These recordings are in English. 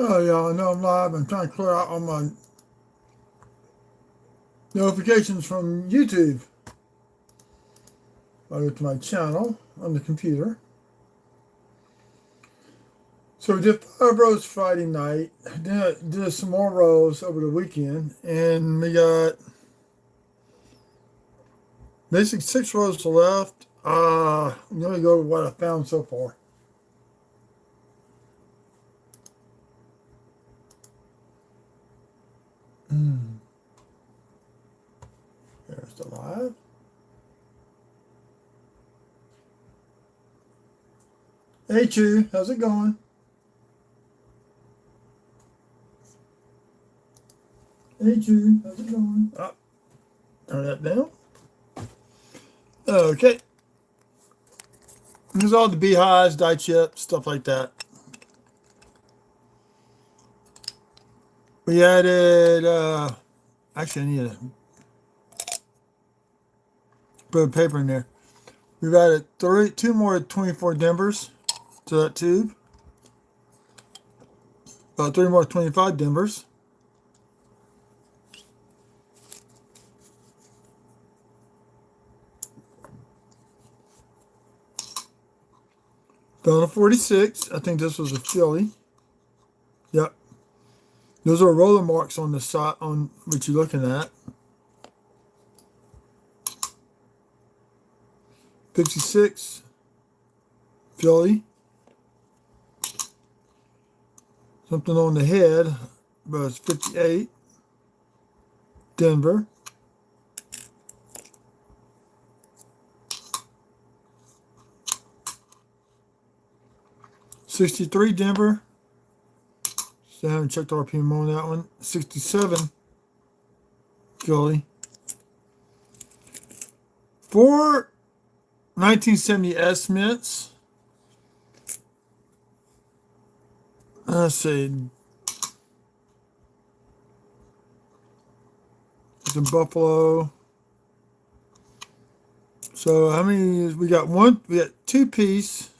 Oh, yeah, I know I'm live. I'm trying to clear out all my notifications from YouTube. I go to my channel on the computer. So we did 5 rows Friday night. Then I did some more rows over the weekend. And we got basically 6 rows left. I'm going to go with what I found so far. There's the live. Hey, Chew, how's it going? Hey, Chew, how's it going? Oh, turn that down. Okay. There's all the beehives, dye chips, stuff like that. We added, actually, I need to put a paper in there. We've added two more 24 Denvers to that tube. About 3 more 25 Denvers. Found a 46. I think this was a Philly. Yep. Those are roller marks on the side on what you're looking at. 56. Philly. Something on the head, but it's 58. Denver. '63 Denver. So I haven't checked RPM on that one. 67 Philly. 4 1970 S mints. Let's see. It's in Buffalo. So how many? We got one. We got 2-piece.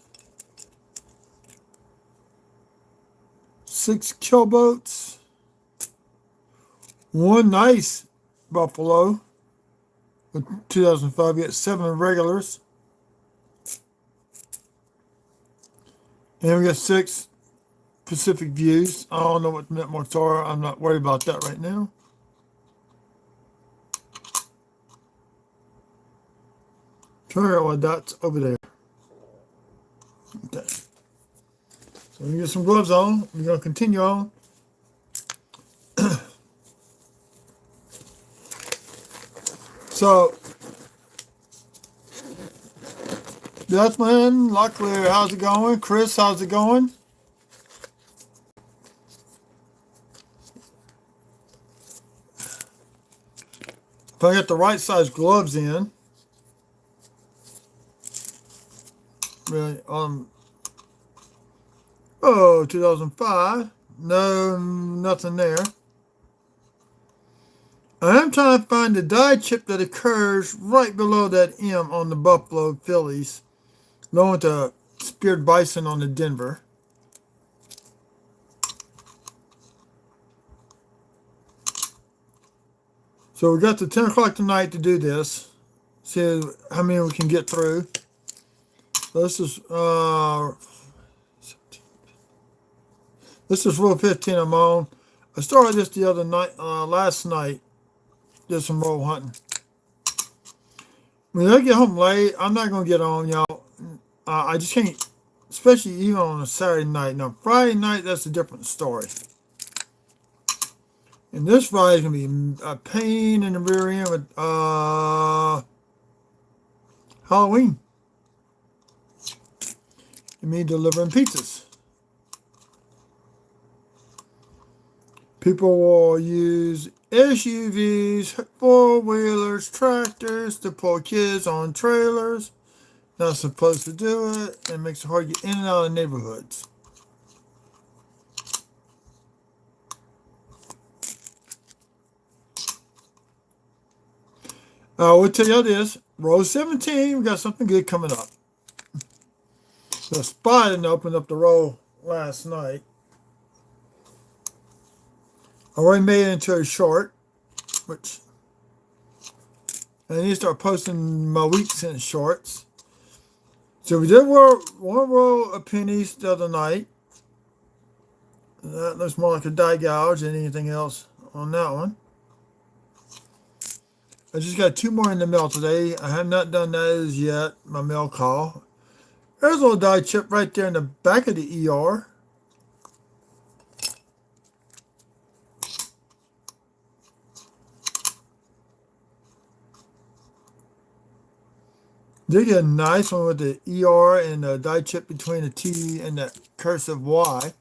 6 killboats. 1 nice Buffalo. With 2005, we got 7 regulars. And we got 6 Pacific Views. I don't know what the net marks are. I'm not worried about that right now. Trying to figure out what that's over there. Okay. So we get some gloves on. We're going to continue on. So, Dutchman, Locklear, how's it going? Chris, how's it going? If I get the right size gloves in, really, 2005, no, nothing there. I am trying to find the dye chip that occurs right below that M on the Buffalo Phillies, along with the speared bison on the Denver. So we got to 10 o'clock tonight to do this. See how many we can get through. So this is row 15 I'm on. I started this the other night, last night. Did some roll hunting. When I get home late, I'm not gonna get on, y'all. I just can't, especially even on a Saturday night. Now Friday night, that's a different story. And this Friday's gonna be a pain in the rear end with Halloween. And me delivering pizzas. People will use SUVs, 4-wheelers, tractors to pull kids on trailers. Not supposed to do it, and makes it hard to get in and out of neighborhoods. I will tell you this, row 17, we got something good coming up. The spot didn't open up the row last night. I already made it into a short, which I need to start posting my weeks in shorts. So we did one row of pennies the other night. That looks more like a die gouge than anything else on that one. I just got 2 more in the mail today. I have not done those yet, my mail call. There's a little die chip right there in the back of the ER. Did get a nice one with the ER and the die chip between the T and the cursive Y.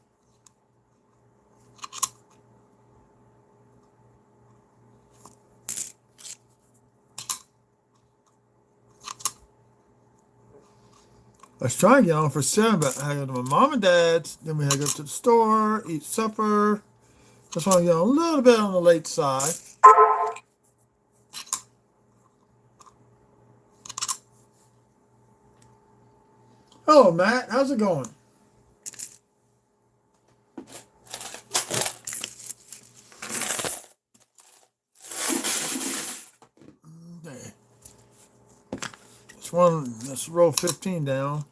I was trying to get on for 7, but I had to go to my mom and dad's. Then we had to go to the store, eat supper. Just want to get on a little bit on the late side. Hello, Matt. How's it going? Okay. Let's roll 15 down.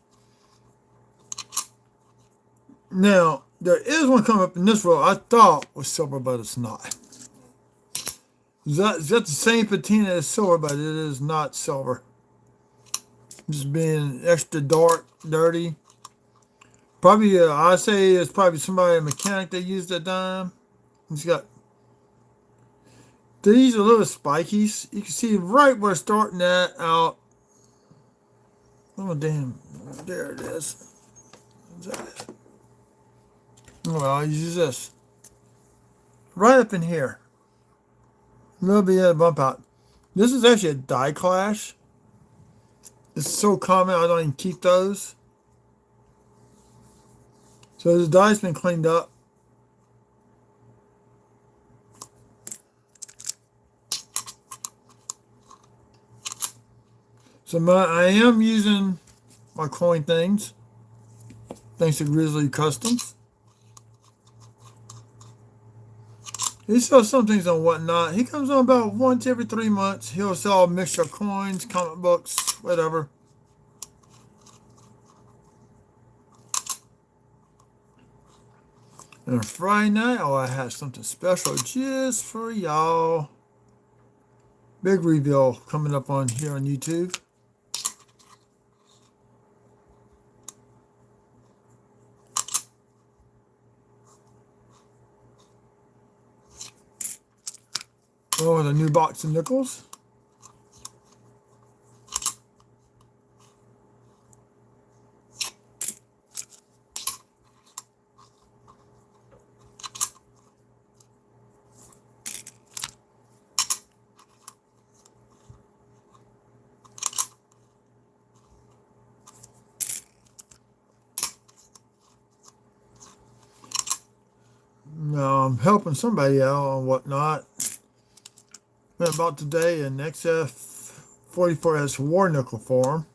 Now, there is one coming up in this row I thought was silver, but it's not. Is that the same patina as silver, but it is not silver. Just being extra dark, dirty. Probably, I say it's probably somebody, a mechanic that used that dime. He's got these are little spikies. You can see right where it's starting that out. Oh, damn. There it is. Well, I'll use this. Right up in here. A little bit of a bump out. This is actually a die clash. It's so common I don't even keep those. So this die's been cleaned up. So I am using my coin things. Thanks to Grizzly Customs. He sells some things on Whatnot. He comes on about once every 3 months. He'll sell a mixture of coins, comic books, whatever. And Friday night, I have something special just for y'all. Big reveal coming up on here on YouTube. Oh, the new box of nickels. Now I'm helping somebody out on Whatnot. About today an XF44S War Nickel for him.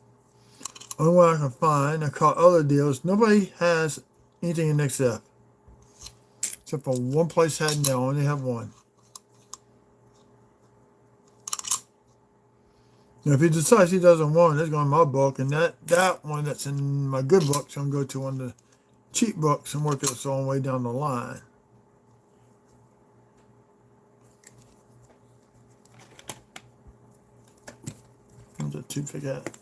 Only one I can find. I caught other deals. Nobody has anything in XF. Except for one place had now. Only have one. Now if he decides he doesn't want it, it's going in my book. And that one that's in my good books, I'm going to go to one of the cheap books and work its own way down the line. What's a toothpick at?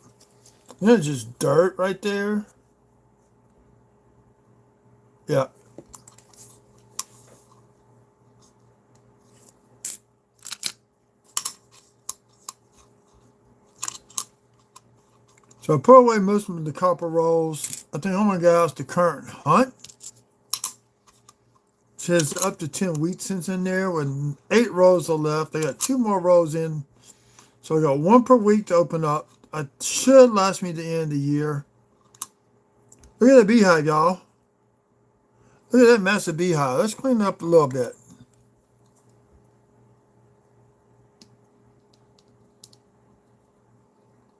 That's just dirt right there. Yeah. So I put away most of the copper rolls. I think I'm going to go out to current hunt. It says up to 10 wheat cents in there with 8 rolls are left. They got 2 more rolls in. So I got 1 per week to open up. It should last me to the end of the year. Look at that beehive, y'all. Look at that massive beehive. Let's clean it up a little bit.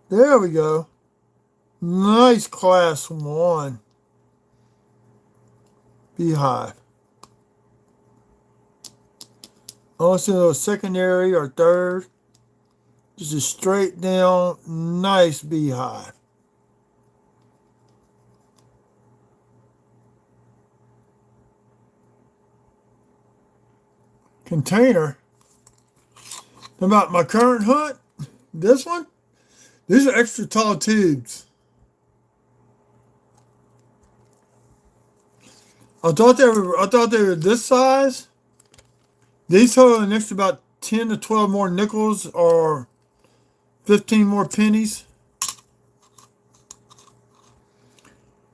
There we go. Nice class 1 beehive. Also, a secondary or third. Just a straight down, nice beehive. Container. About my current hunt, this one, these are extra tall tubes. I thought they were this size. These hold an extra about 10 to 12 more nickels or 15 more pennies.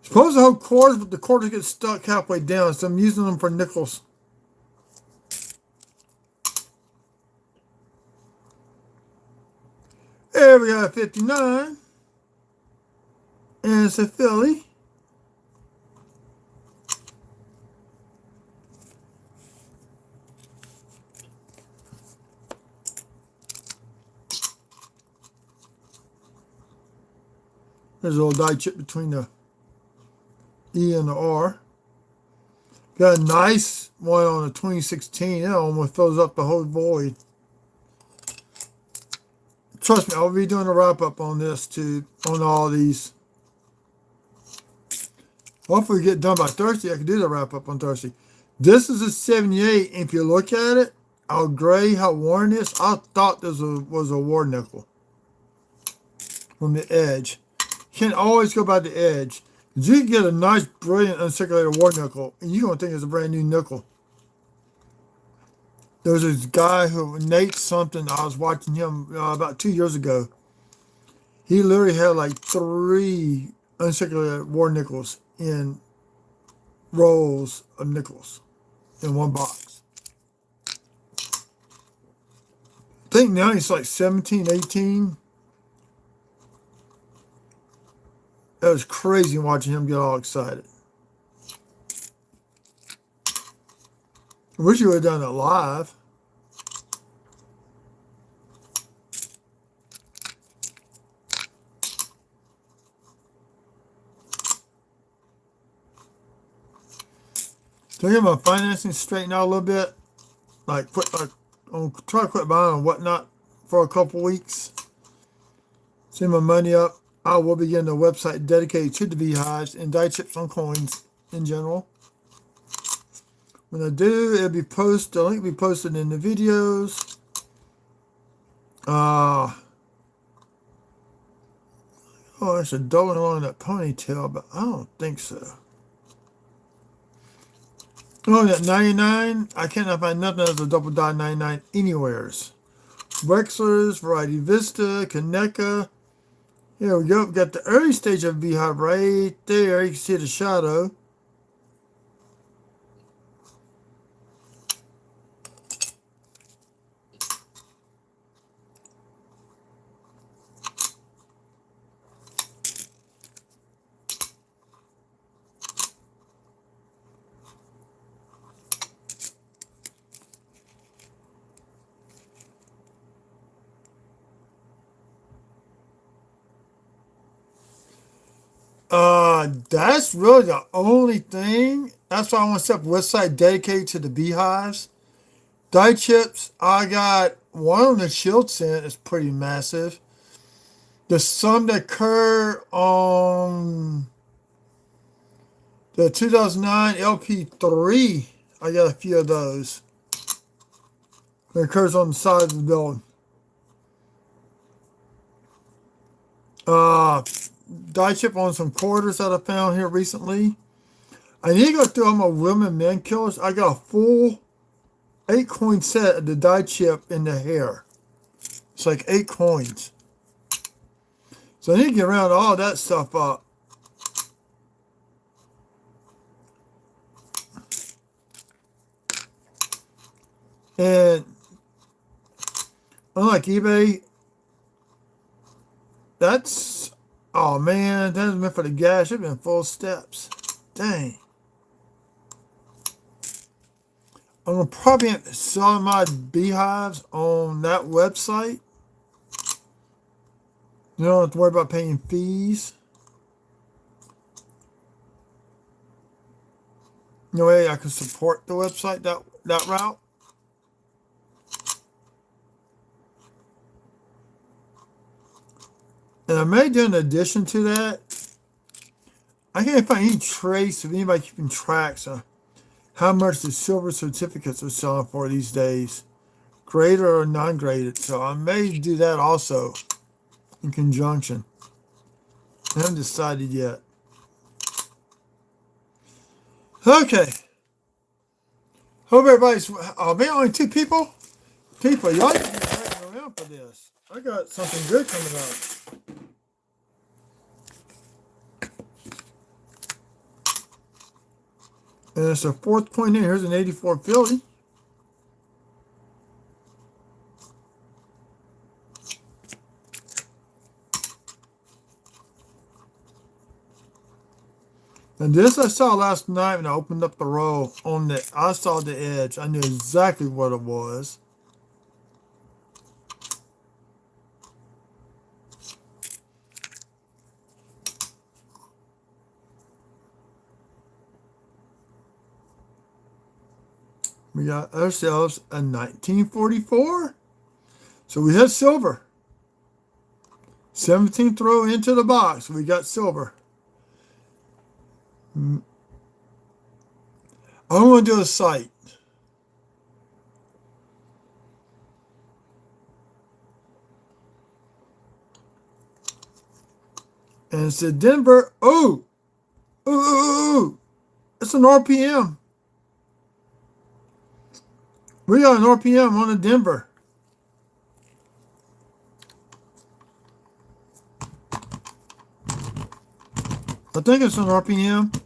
Supposed to hold quarters, but the quarters get stuck halfway down, so I'm using them for nickels. There we got a 59. And it's a filly. There's a little die chip between the E and the R. Got a nice one on the 2016. It almost fills up the whole void. Trust me, I'll be doing a wrap up on this too, on all these. Hopefully we get done by Thursday. I can do the wrap up on Thursday. This is a 78. And if you look at it, how gray, how worn it is, I thought this was a war nickel from the edge. You can't always go by the edge. You can get a nice, brilliant, uncirculated war nickel, and you're going to think it's a brand new nickel. There was this guy Nate something, I was watching him about 2 years ago. He literally had like 3 uncirculated war nickels in rolls of nickels in one box. I think now he's like 17, 18. That was crazy watching him get all excited. I wish you would have done it live. So get my financing straightened out a little bit. I'll try to quit buying and whatnot for a couple weeks. See my money up. I will begin a website dedicated to the beehives and die chips on coins in general. When I do, it'll be posted. The link will be posted in the videos. Oh, there's a double along that ponytail, but I don't think so. Oh, that 99. I cannot find nothing as a double dot 99 anywheres. Wexler's, Variety Vista, Kaneka. Here we go. We got the early stage of beehive right there. You can see the shadow. That's really the only thing. That's why I want to set up a website dedicated to the beehives. Die chips, I got one on the shield scent. It's pretty massive. There's some that occur on the 2009 LP3. I got a few of those. It occurs on the side of the building. Die chip on some quarters that I found here recently. I need to go through all my women men killers. I got a full 8-coin set of the die chip in the hair. It's like 8 coins. So I need to get around all that stuff up. And unlike eBay, that's, oh man, that was meant for the gas. Should have been full steps. Dang. I'm going to probably end up selling my beehives on that website. You don't have to worry about paying fees. No way I can support the website that route. And I may do an addition to that. I can't find any trace of anybody keeping tracks of how much the silver certificates are selling for these days, graded or non-graded. So I may do that also in conjunction. I haven't decided yet. Okay. Hope everybody's. Oh man, only 2 people. People, y'all need to be hanging around for this. I got something good coming up. And it's a 4th point in. Here's an 84 Philly. And this I saw last night when I opened up the roll on the. I saw the edge. I knew exactly what it was. We got ourselves a 1944. So we had silver. 17th row into the box. We got silver. I want to do a sight. And it said Denver. Oh! Ooh! It's an RPM. We got an RPM on a Denver. I think it's an RPM.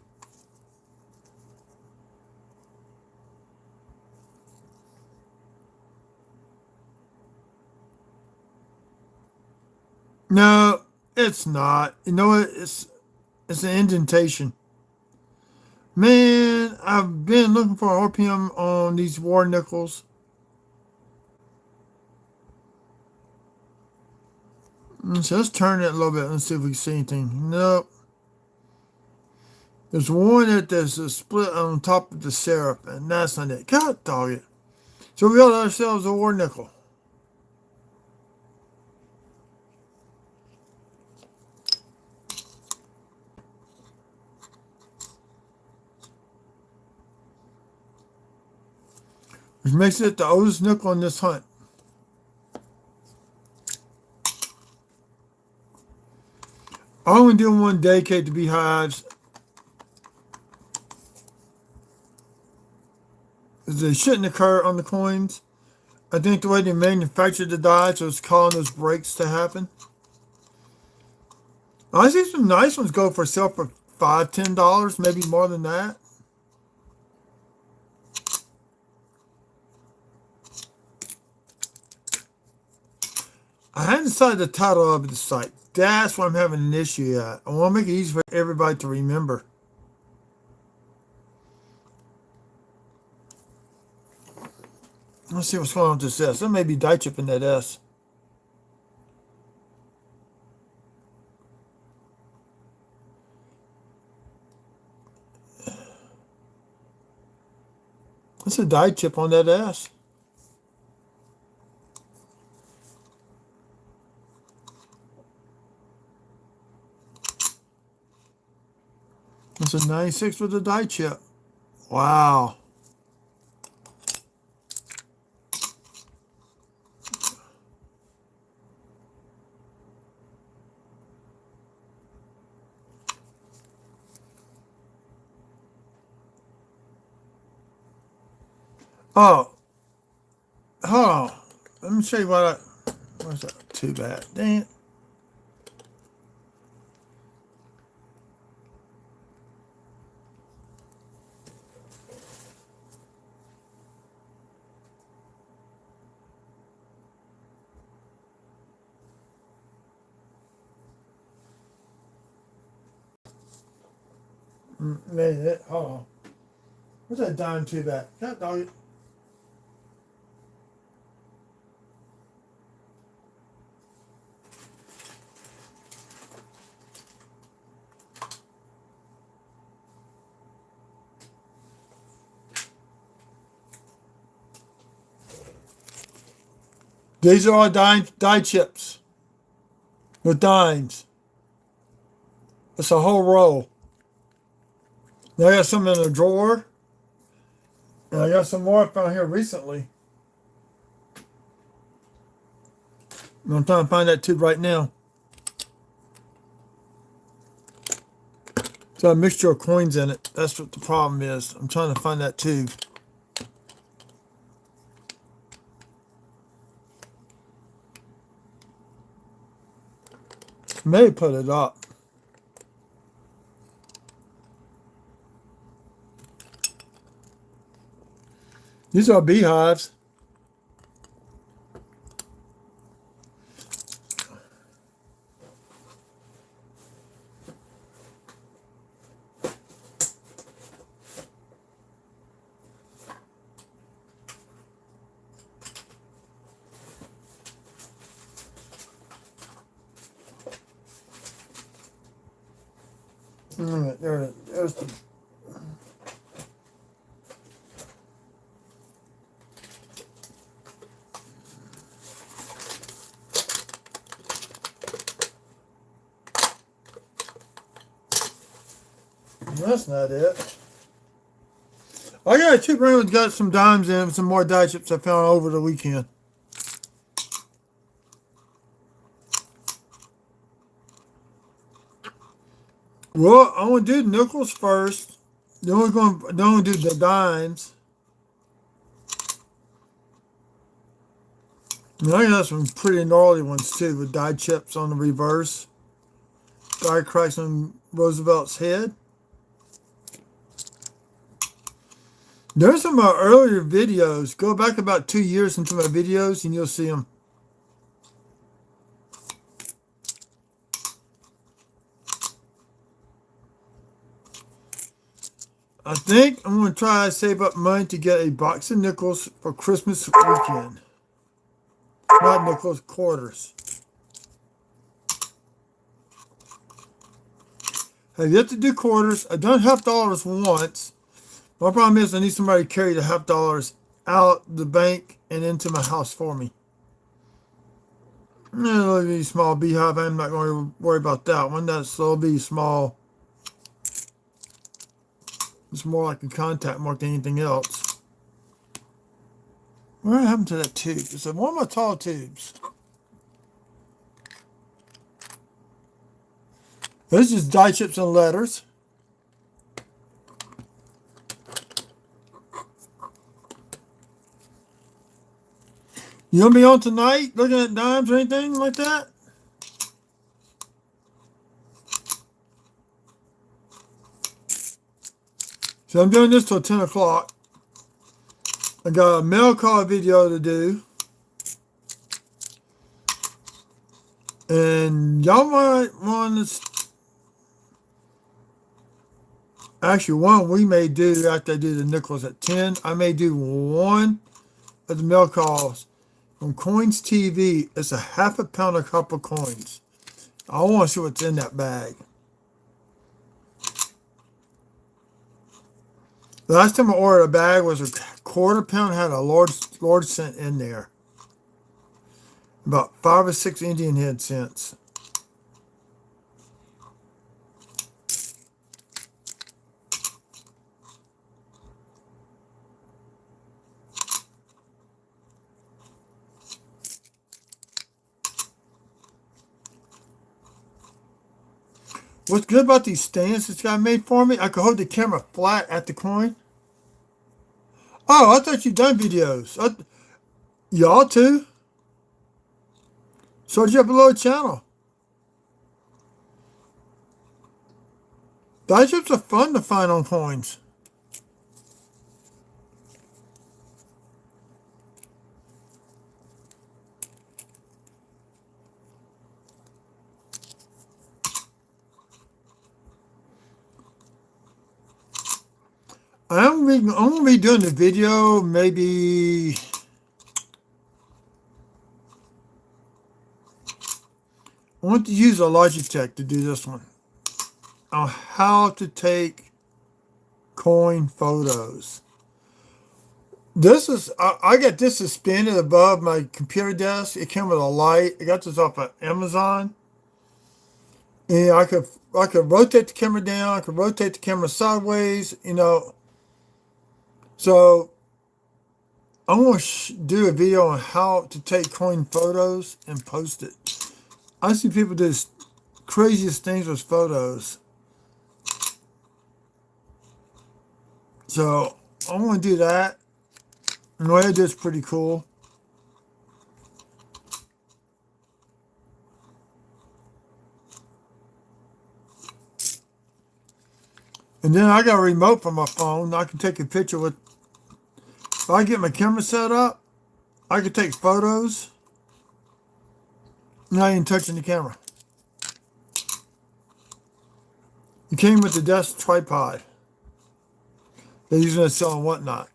No, it's not. You know what? It's an indentation. Man, I've been looking for an RPM on these war nickels. So let's turn it a little bit and see if we can see anything. Nope. There's one that there's a split on top of the syrup, and that's not it. God dog it. So we got ourselves a war nickel. Which makes it the oldest nickel in this hunt. I only do one dedicated to beehives. They shouldn't occur on the coins. I think the way they manufactured the dies was causing those breaks to happen. I see some nice ones go for sale for $5, $10, maybe more than that. I hadn't decided the title of the site. That's why I'm having an issue at. I want to make it easy for everybody to remember. Let's see what's going on with this S. There may be die chip in that S. That's a die chip on that S. That's a 96 with a die chip. Wow. Oh, hold on. Let me show you what I. Where's that? Too bad. Dang it. Man, hold on. What's that dime too bad? God dog it. These are all die chips. with dimes. It's a whole roll. Now I got some in a drawer. And I got some more I found here recently. I'm trying to find that tube right now. It's got a mixture of coins in it. That's what the problem is. I'm trying to find that tube. May put it up. These are beehives. There's the. That's not it. I got a tube ring that's got some dimes in it, some more die chips I found over the weekend. Well, I'm gonna do the nickels first. Then we're gonna do the dimes. And I got some pretty gnarly ones too, with die chips on the reverse. Die cracks on Roosevelt's head. There's some of my earlier videos. Go back about 2 years into my videos and you'll see them. I think I'm going to try to save up money to get a box of nickels for Christmas weekend. Not nickels, quarters. I've yet to do quarters. I've done $50 once. My problem is I need somebody to carry the $50 out the bank and into my house for me. It'll be a small beehive. I'm not going to worry about that one. That'll be small. It's more like a contact mark than anything else. What happened to that tube? It's one of my tall tubes. This is die chips and letters. You gonna be on tonight looking at dimes or anything like that? So I'm doing this till 10 o'clock. I got a mail call video to do. And y'all might want to... Actually, one we may do after I do the nickels at 10. I may do one of the mail calls from Coins TV. It's a half a pound of copper coins. I want to see what's in that bag. The last time I ordered a bag was a quarter pound, had a large cent in there. About 5 or 6 Indian head cents. What's good about these stands this guy made for me, I could hold the camera flat at the coin. Oh, I thought you'd done videos. Y'all too? Search up below channel. Die chips are fun to find on coins. I'm going to be doing the video maybe... I want to use a Logitech to do this one. On how to take coin photos. This is, I got this suspended above my computer desk. It came with a light. I got this off of Amazon. And I could rotate the camera down. I could rotate the camera sideways. So I'm going to do a video on how to take coin photos and post it. I see people do craziest things with photos. So I'm going to do that. And the way I do it's pretty cool. And then I got a remote from my phone. I can take a picture with. If I get my camera set up, I can take photos. Not even touching the camera. It came with the desk tripod. They're using it to sell and whatnot.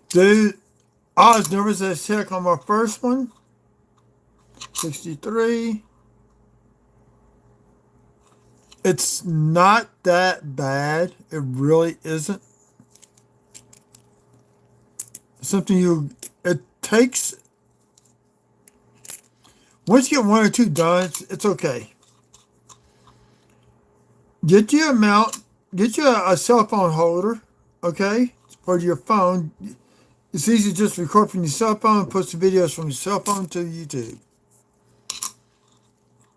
Dude, I was nervous as heck on my first one. 63. It's not that bad. It really isn't. It takes, once you get one or two done, it's okay. Get you a cell phone holder, okay, for your phone. It's easy to just record from your cell phone and post the videos from your cell phone to YouTube.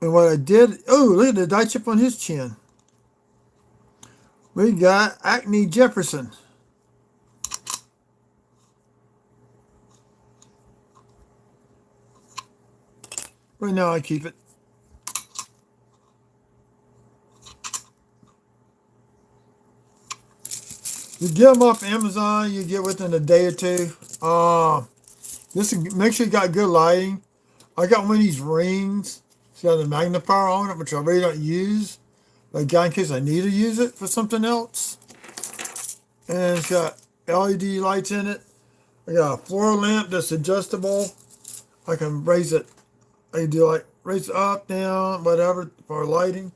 And what I did, look at the dye chip on his chin. We got Acme Jefferson. Right now I keep it. You get them off Amazon, you get within a day or two. Make sure you got good lighting. I got one of these rings. It's got a magnifier on it, which I really don't use. But again, in case I need to use it for something else. And it's got LED lights in it. I got a floor lamp that's adjustable. I can raise it. I can do raise it up, down, whatever for lighting.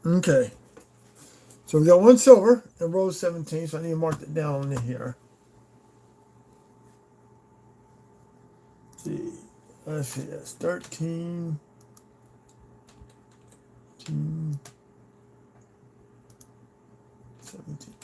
Okay. So we got one silver in row 17, so I need to mark it down in here. Let's see, that's 13, 17.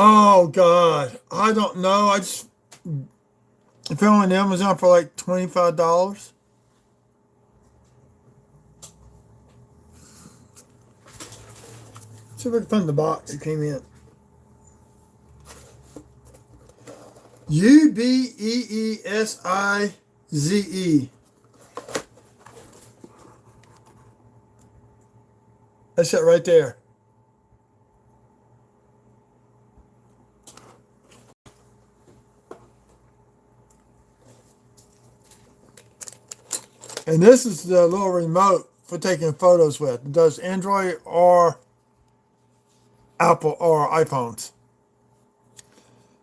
Oh God, I don't know. I found on Amazon for like $25. See if I can find the box it came in. UBEESIZE. That's it right there. And this is the little remote for taking photos with. It does Android or Apple or iPhones.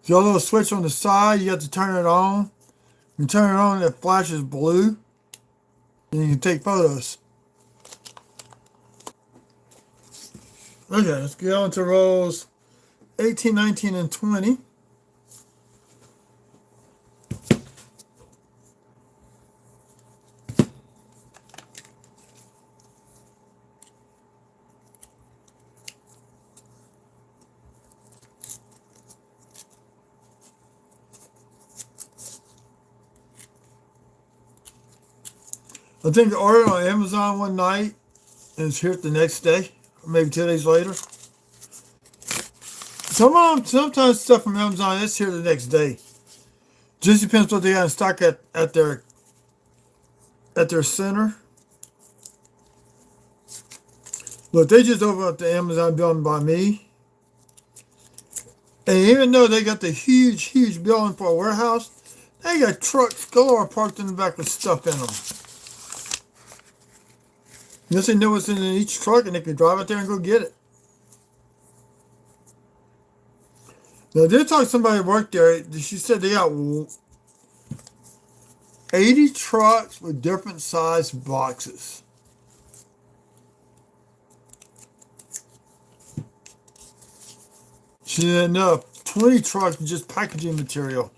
You got a little switch on the side. You have to turn it on. You turn it on, it flashes blue. And you can take photos. Okay, let's get on to rows 18, 19, and 20. I think I ordered on Amazon one night and it's here the next day, or maybe 2 days later. Sometimes stuff from Amazon is here the next day. Just depends what they got in stock at their center. Look, they just opened up the Amazon building by me. And even though they got the huge building for a warehouse, they got trucks galore parked in the back with stuff in them. Yes, they know what's in each truck, and they can drive out there and go get it. Now, I did talk to somebody who worked there. She said they got 80 trucks with different size boxes. She didn't know 20 trucks with just packaging material.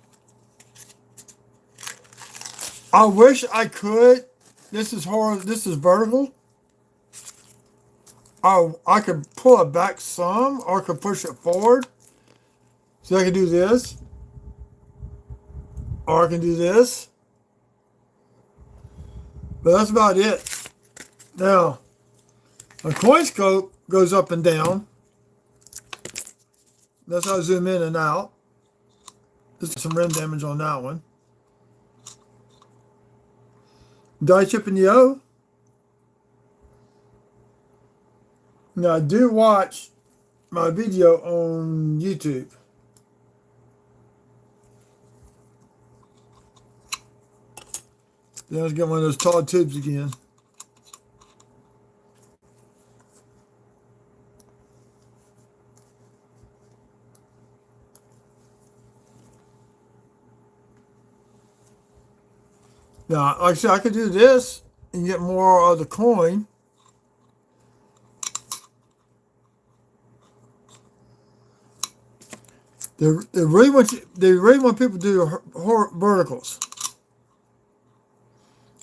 I wish I could. This is hard. This is vertical. I could pull it back some, or I could push it forward. So I can do this, or I can do this. But that's about it. Now, a coin scope goes up and down. That's how I zoom in and out. There's some rim damage on that one. Die chip in the O. Now, I do watch my video on YouTube. Then let's get one of those tall tubes again. Now, like I said, I could do this and get more of the coin. They really want people to do verticals.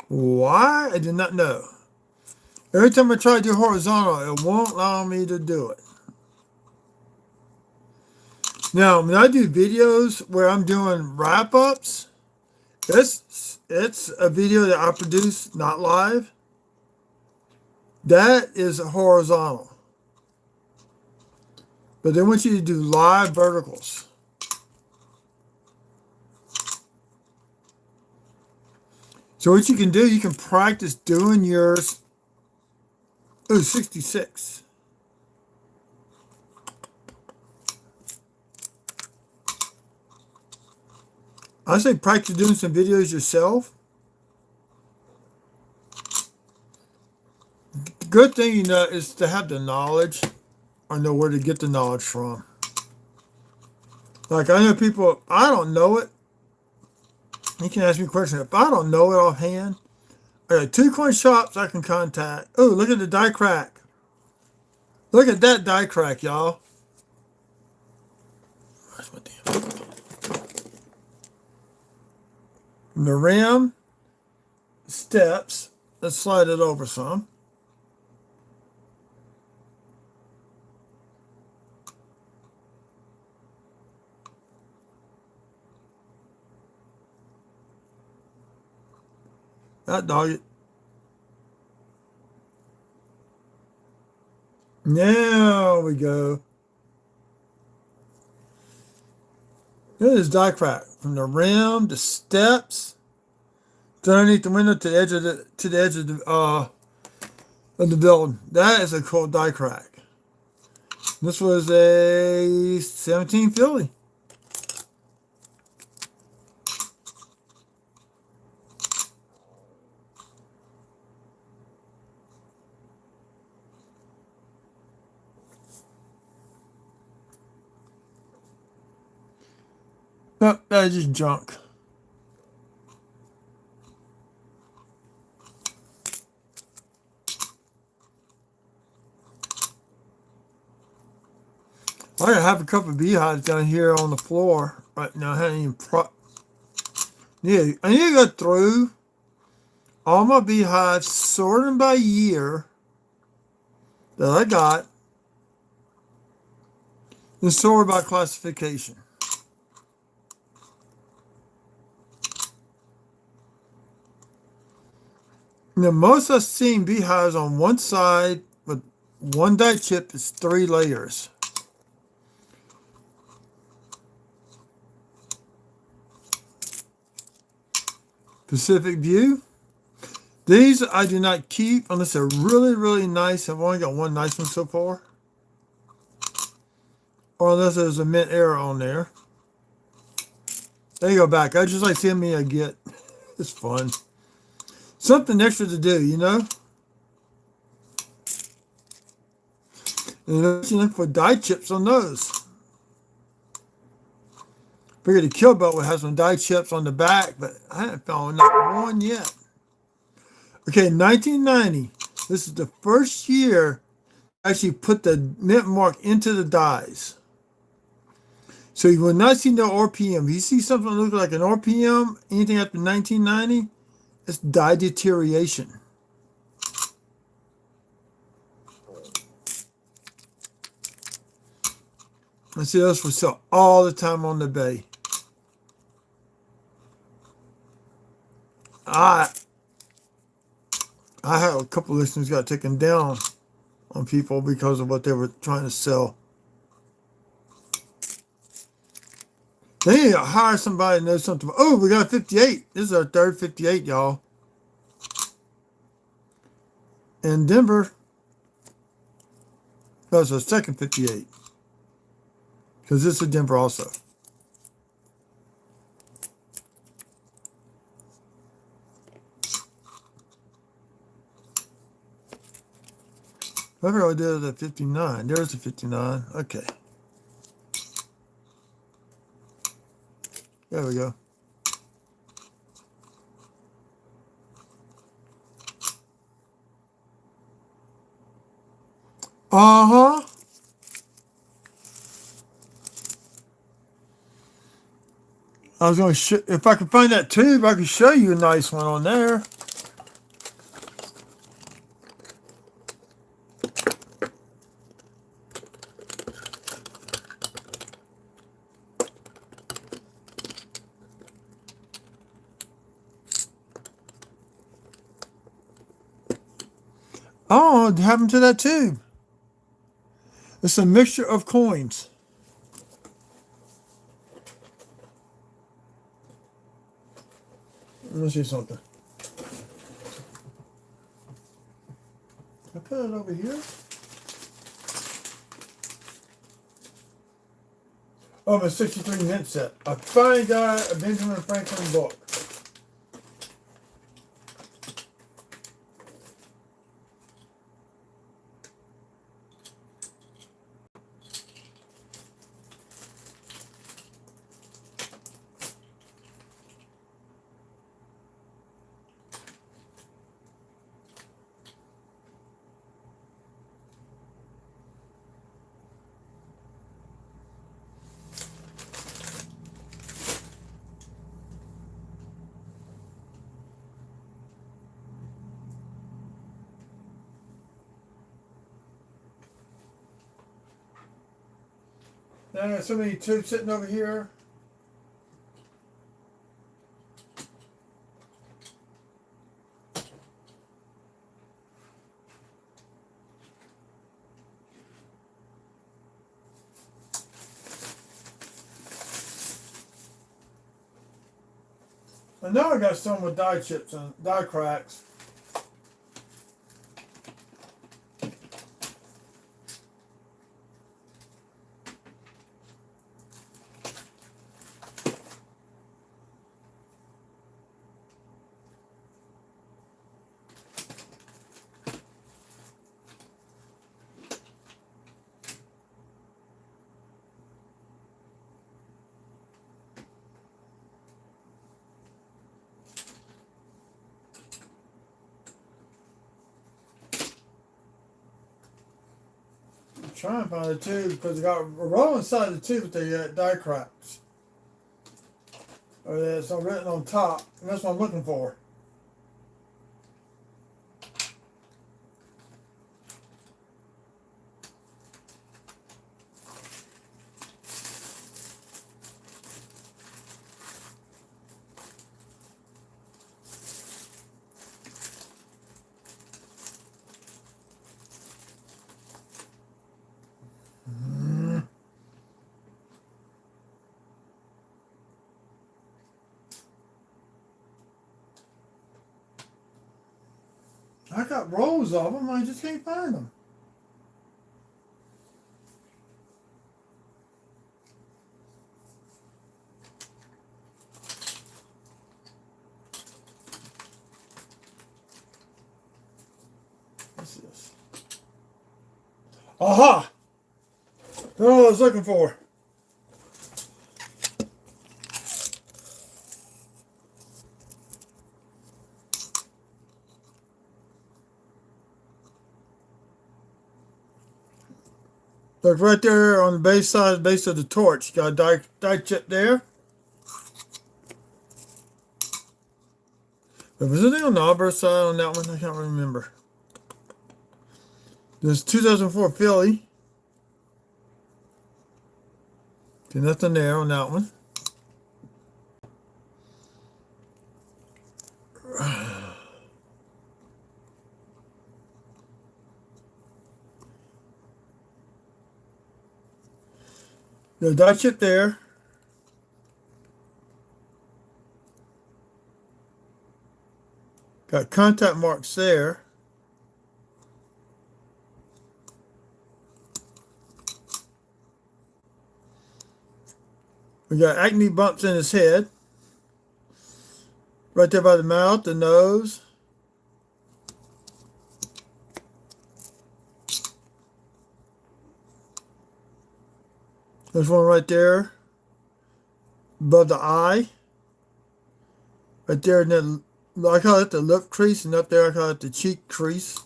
Why? I did not know. Every time I try to do horizontal, it won't allow me to do it. Now, when I do videos where I'm doing wrap-ups, it's a video that I produce, not live. That is horizontal. But they want you to do live verticals. So what you can do, you can practice doing yours. Oh, 66. I say practice doing some videos yourself. The good thing, you know, is to have the knowledge or know where to get the knowledge from. Like, I know people, I don't know it. You can ask me questions. If I don't know it offhand, I got 2 coin shops I can contact. Oh, look at the die crack. Look at that die crack, y'all. Where's my damn? The rim, steps. Let's slide it over some. That dog. Now we go. Look at this die crack from the rim, the steps, to underneath the window to the edge of the building. That is a cool die crack. This was a 17 Philly. No, that is just junk. I have a couple of beehives down here on the floor right now. I haven't even yeah, I need to go through all my beehives, sort them by year that I got, and sort by classification. Now, most I've seen beehives on one side with one die chip is 3 layers. Pacific View. These I do not keep unless they're really, really nice. I've only got one nice one so far. Or unless there's a mint error on there. There you go back. I just like seeing me get. It's fun. Something extra to do, you know? And eventually look for die chips on those. Figured the kill belt would have some die chips on the back, but I haven't found not one yet. Okay, 1990. This is the first year I actually put the mint mark into the dies. So you will not see no RPM. If you see something that looks like an RPM, anything after 1990, it's die deterioration. I see those for sale all the time on the bay. I had a couple listings got taken down on people because of what they were trying to sell. They need to hire somebody that knows something. Oh, we got a 58. This is our third 58, y'all. In Denver, that's our second 58. Because this is Denver also. I forgot what did at 59. There's a 59. Okay. There we go. Uh-huh. I was going to if I could find that tube, I could show you a nice one on there. Oh, what happened to that tube? It's a mixture of coins. Let me see something. I put it over here. Oh, my 63 mint set. I finally got a Benjamin Franklin book. Now I got so many tubes sitting over here. I know I got some with die chips and die cracks. Trying to find a tube because it got a roll inside the tube with the die cracks. Or it's written on top. And that's what I'm looking for. I got rolls of them, I just can't find them. What's this? Aha! Oh, I was looking for. Look right there on the base of the torch. Got a die chip there. But was it on the Auburn side on that one? I can't remember. There's 2004 Philly. Okay, nothing there on that one. The die chip there. Got contact marks there. We got acne bumps in his head. Right there by the mouth, the nose. There's one right there above the eye. Right there in the, I call it the lip crease, and up there I call it the cheek crease.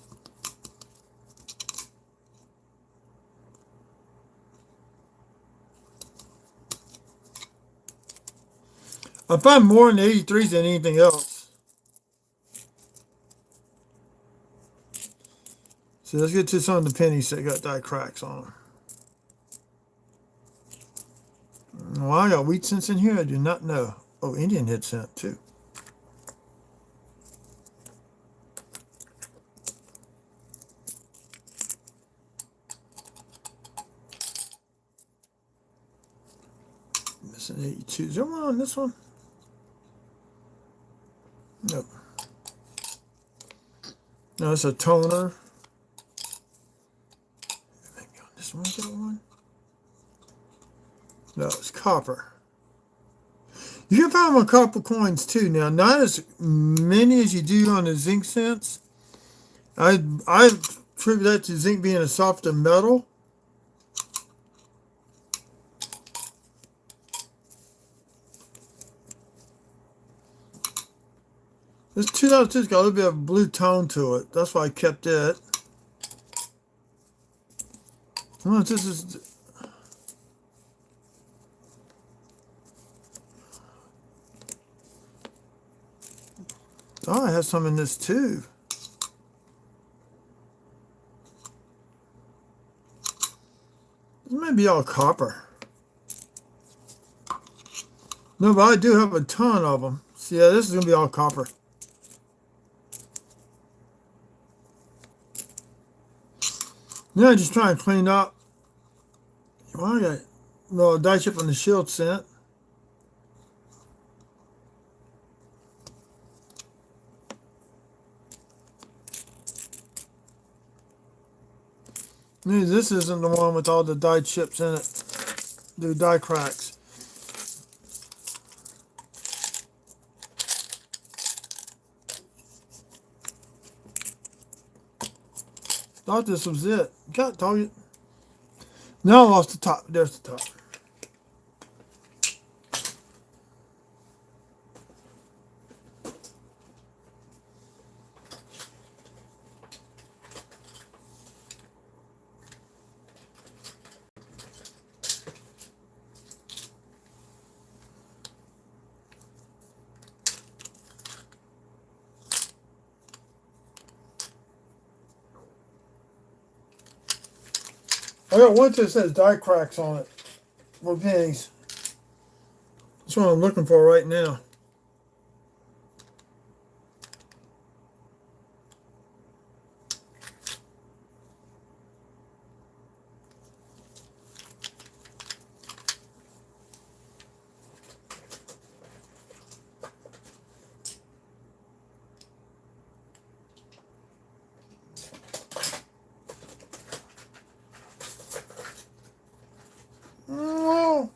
I find more in the 83s than anything else. So let's get to some of the pennies that got die cracks on them. Well, I got wheat cents in here. I do not know. Oh, Indian head cent too. Missing 82. Is there one on this one? Nope. No, it's a toner. Maybe on this one, got one. No, it's copper. You can find them on copper coins too. Now, not as many as you do on the zinc cents. I attribute that to zinc being a softer metal. This 2002's got a little bit of blue tone to it. That's why I kept it. I don't know if this is... Oh, I have some in this too. This may be all copper. No, but I do have a ton of them. So yeah, this is going to be all copper. Now just try and clean up. Well, I got a little die chip on the shield cent. This isn't the one with all the die chips in it. The die cracks. Thought this was it. God dog it. Now I lost the top. There's the top. I got one that says die cracks on it for pennies. That's what I'm looking for right now. No.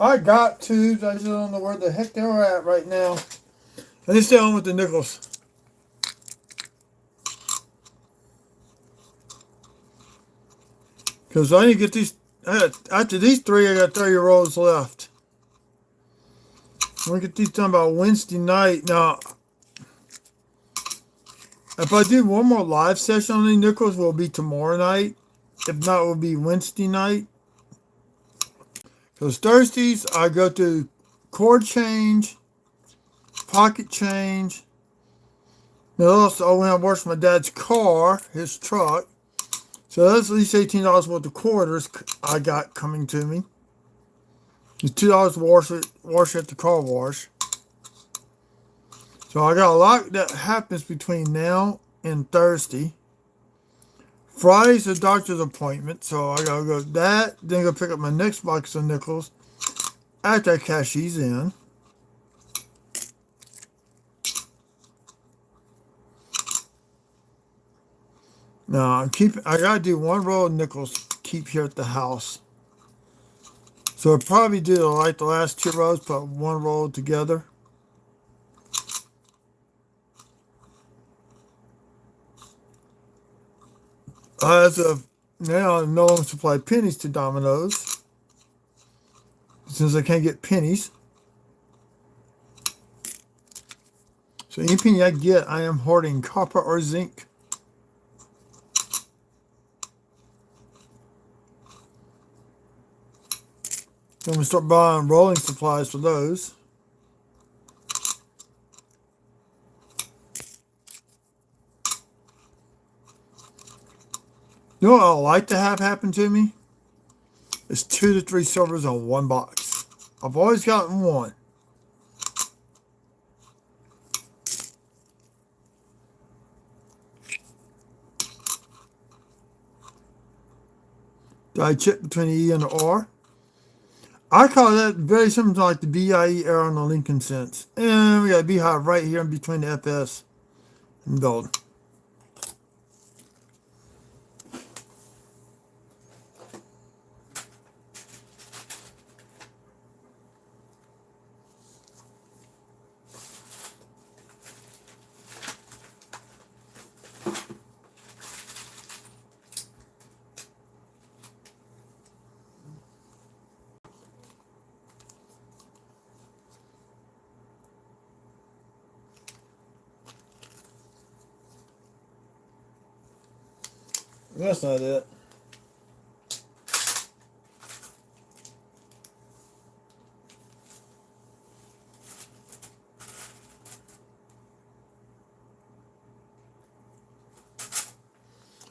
I got tubes. I just don't know where the heck they're at right now. Let me stay on with the nickels. Because I need to get these, after these three, I got 30 rolls left. I'm going to get these done by Wednesday night. Now, if I do one more live session on the nickels, will be tomorrow night. If not, it will be Wednesday night. Because Thursdays, I go to cord change, pocket change. Now also, when I wash my dad's car, his truck. So that's at least $18 worth of quarters I got coming to me. It's $2 to wash at the car wash. So I got a lot that happens between now and Thursday. Friday's a doctor's appointment, so I gotta go to that. Then go pick up my next box of nickels after I cash these in. Now I gotta do one roll of nickels to keep here at the house. So I'll probably do like the last two rows, put one roll together. As of now, I no longer supply pennies to Domino's, since I can't get pennies. So any penny I get, I am hoarding copper or zinc. So I'm going to start buying rolling supplies for those. You know what I like to have happen to me? It's 2 to 3 servers on one box. I've always gotten one. Die chip between the E and the R. I call that very similar like the BIE error on the Lincoln Sense. And we got a beehive right here in between the FS and gold. That's not it.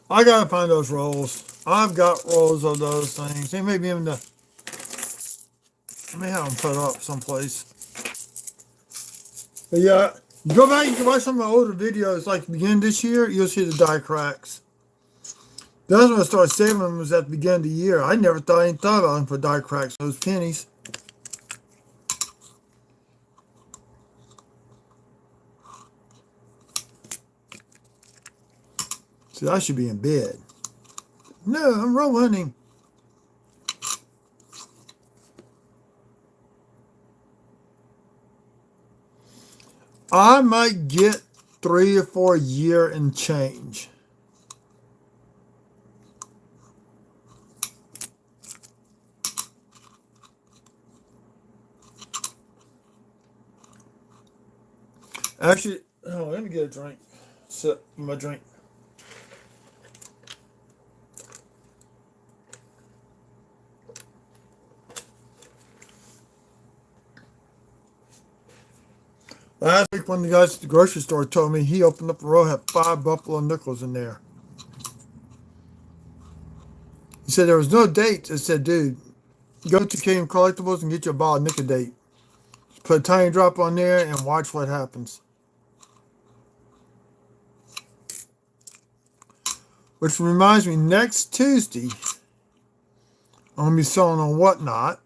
I gotta find those rolls. I've got rolls of those things. They may be in the. I may have them put up someplace. But yeah, you go back and you can watch some of my older videos, like the beginning of this year, you'll see the die cracks. That's when I started saving them, was at the beginning of the year. I never thought about them for die cracks, those pennies. See, I should be in bed. No, I'm roll hunting. I might get 3 or 4 a year and change. Actually, oh, let me get a drink. Sip my drink. Last week, one of the guys at the grocery store told me he opened up a row, had 5 buffalo nickels in there. He said there was no dates. I said, dude, go to KM Collectibles and get your bottle of nickel date. Just put a tiny drop on there and watch what happens. Which reminds me, next Tuesday, I'm going to be selling on Whatnot.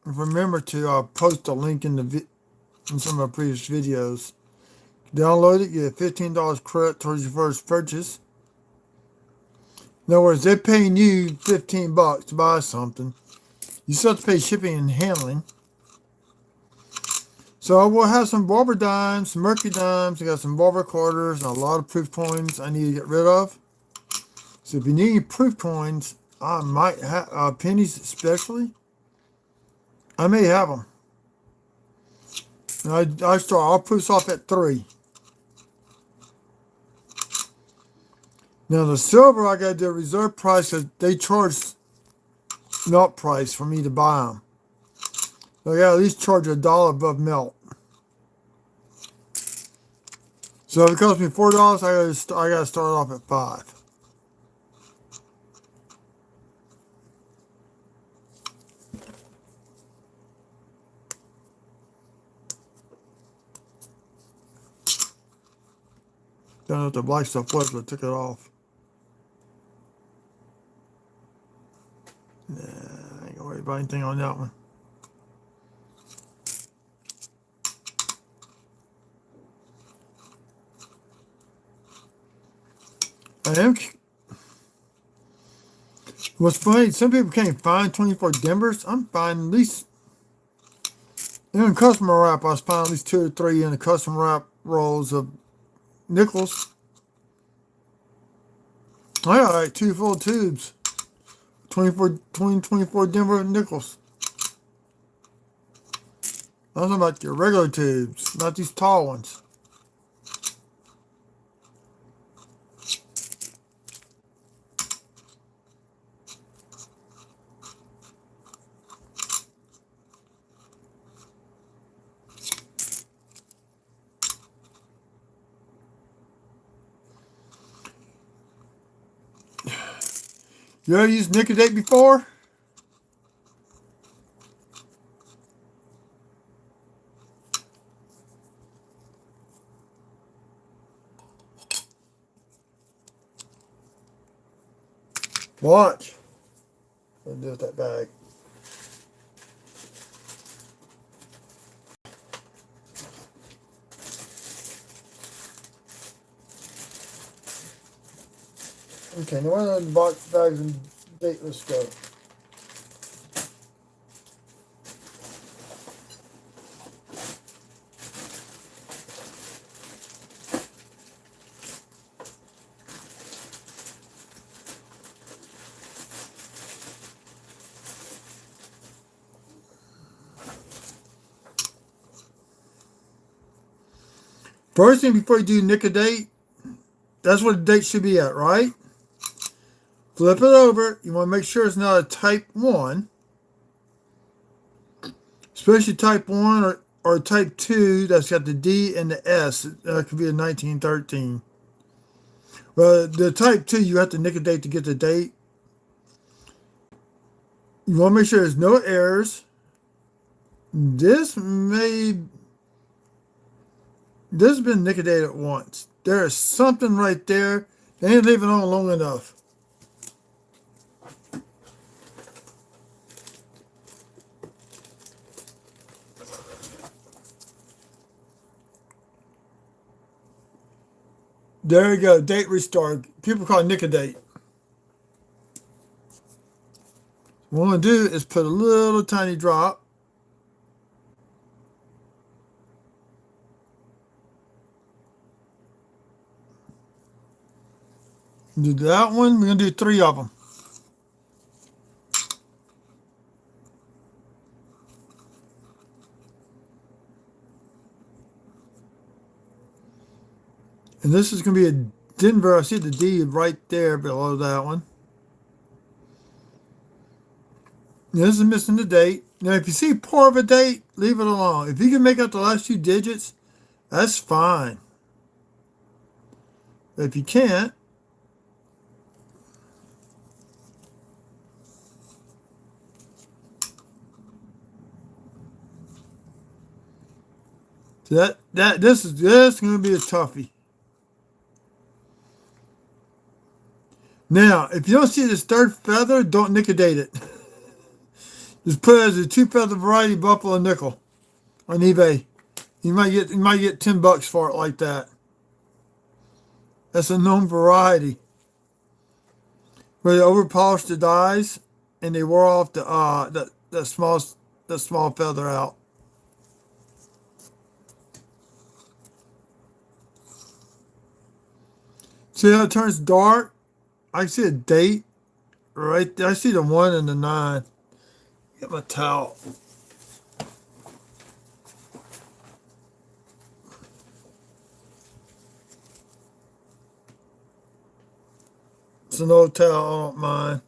Remember to post a link in in some of my previous videos. Download it, get $15 credit towards your first purchase. In other words, they're paying you $15 to buy something. You still have to pay shipping and handling. So I will have some Barber dimes, some Mercury dimes. I got some Barber quarters and a lot of proof coins I need to get rid of. So if you need any proof coins, I might have pennies especially. I may have them. And I start all proofs off at 3. Now the silver I got to do a reserve price because they charge melt price for me to buy them. So I got to at least charge $1 above melt. So if it costs me $4, I got to start off at 5. Don't know what the black stuff was, but I took it off. Nah, I ain't gonna worry about anything on that one. I am. What's funny, some people can't find 24 Denvers. I'm finding at least in custom wrap. I was finding at least 2 or 3 in the custom wrap rolls of nickels. I got like 2 full tubes, 24 Denver nickels. I'm talking about your regular tubes, not these tall ones. You ever used Nicodate before? Watch. What do with that bag? Okay, now one of the box bags and date, let's go. First thing before you do Nicodate, that's what the date should be at, right? Flip it over. You want to make sure it's not a type 1. Especially type 1 or type 2 that's got the D and the S. That could be a 1913. Well, the type 2, you have to Nicodate to get the date. You want to make sure there's no errors. This has been Nicodated once. There is something right there. They ain't leaving it on long enough. There you go, date restart. People call it Nicodate. What I'm going to do is put a little tiny drop. Do that one. We're going to do 3 of them. And this is going to be a Denver. I see the D right there below that one. Now, this is missing the date. Now, if you see part of a date, leave it alone. If you can make out the last 2 digits, that's fine. But if you can't, this is going to be a toughie. Now, if you don't see this 3rd feather, don't Nicodate it. Just put it as a 2-feather variety buffalo nickel on eBay. You might get $10 for it like that. That's a known variety. Where they overpolished the dies and they wore off the small feather out. See how it turns dark? I see a date right there. I see the 1 and the 9. Get my towel. It's an old towel, I don't mind.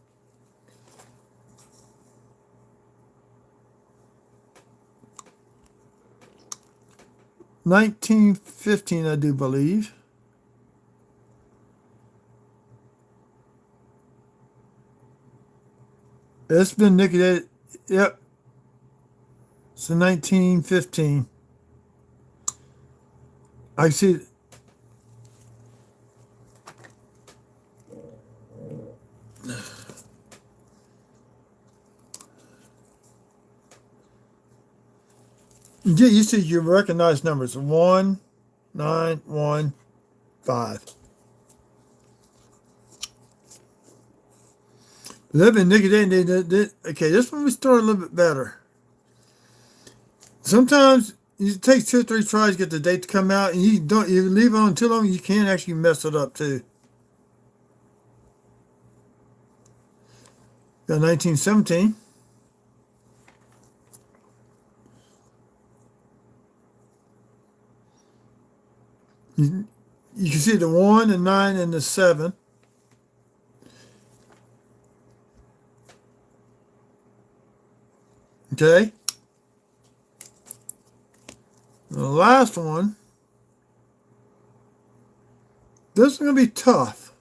$19.15, I do believe. It's been liquidated. Yep. It's a 19.15. I see. Yeah, you see, you recognize numbers 1, 9, 1, 5. They've been liquidating. Okay, this one we start a little bit better. Sometimes it takes 2 or 3 tries to get the date to come out, and you leave it on too long, you can actually mess it up too. Got 1917. You can see the 1, the 9, and the 7. Okay. The last one. This is going to be tough.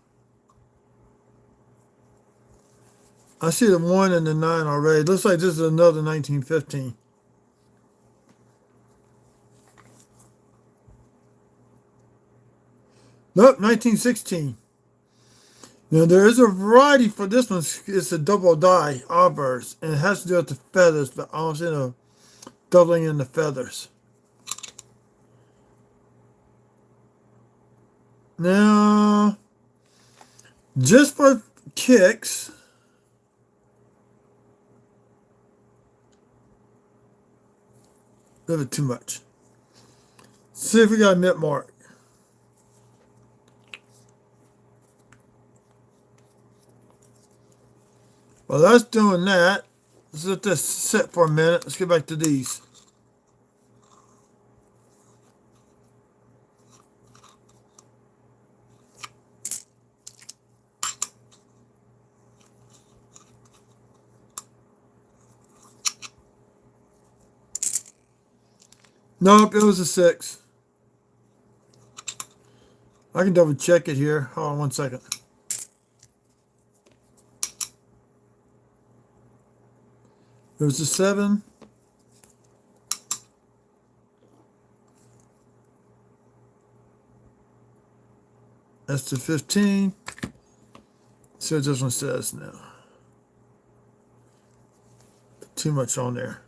I see the 1 and the 9 already. Looks like this is another 1915. Nope, 1916. Now, there is a variety for this one. It's a double die, obverse, and it has to do with the feathers, but I don't see no doubling in the feathers. Now, just for kicks, a little bit too much. See if we got a mint mark. Well, that's doing that. Let's let this sit for a minute. Let's get back to these. Nope, it was a 6. I can double check it here. Hold on 1 second. It was a 7. That's the 15. See what this one says now. Too much on there.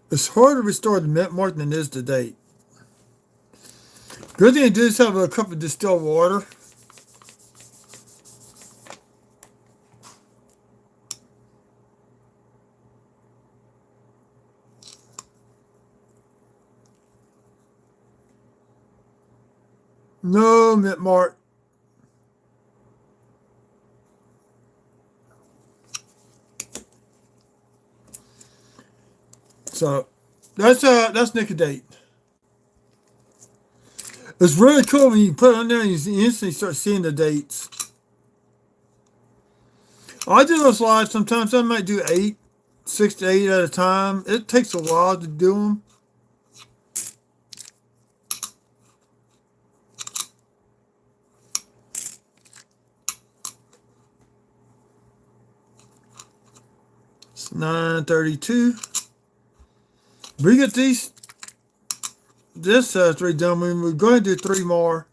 It's harder to restore the mint mark than it is the date. Good thing to do is have a cup of distilled water. No mint mark. So that's Nicodate. It's really cool when you put it on there and you instantly start seeing the dates. I do those live sometimes. I might do 6 to 8 at a time. It takes a while to do them. It's 9:32. We get this 3 done. We're going to do 3 more.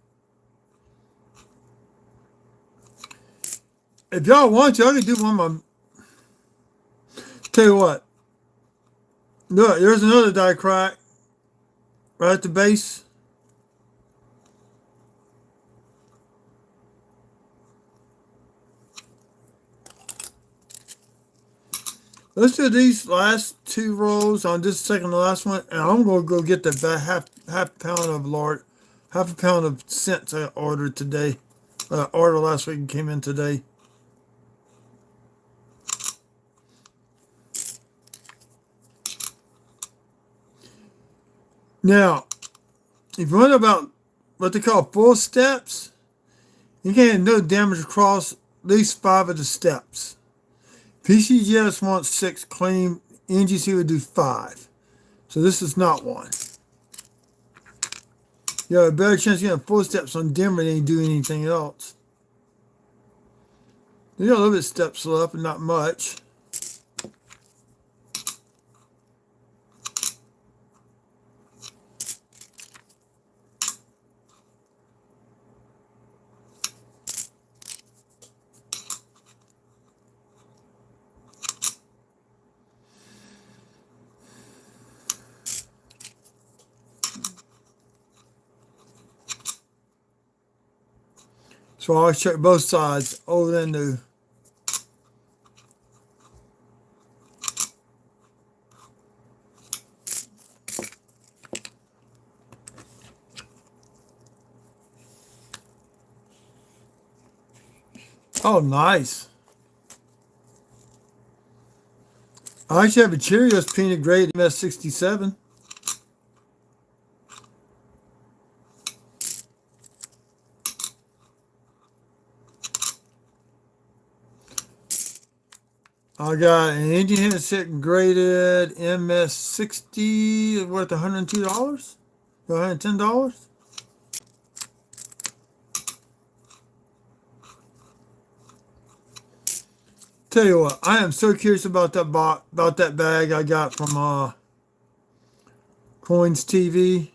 If y'all want to, I can do one of my. Tell you what. Look, there's another die crack right at the base. Let's do these last two rolls on this second to last one, and I'm gonna go get the half a pound of scents I ordered today. Ordered last week and came in today. Now, if you wonder about what they call full steps, you can have no damage across at least 5 of the steps. PCGS wants 6 clean, NGC would do 5. So this is not one. You have a better chance of getting full steps on dimmer than you do anything else. You got a little bit of step slope, but not much. So I always check both sides, old and new. Oh, nice. I actually have a Cheerios peanut grade MS67. I got an Indian Hennessy graded MS60 worth $102, $110. Tell you what, I am so curious about that bag I got from Coins TV.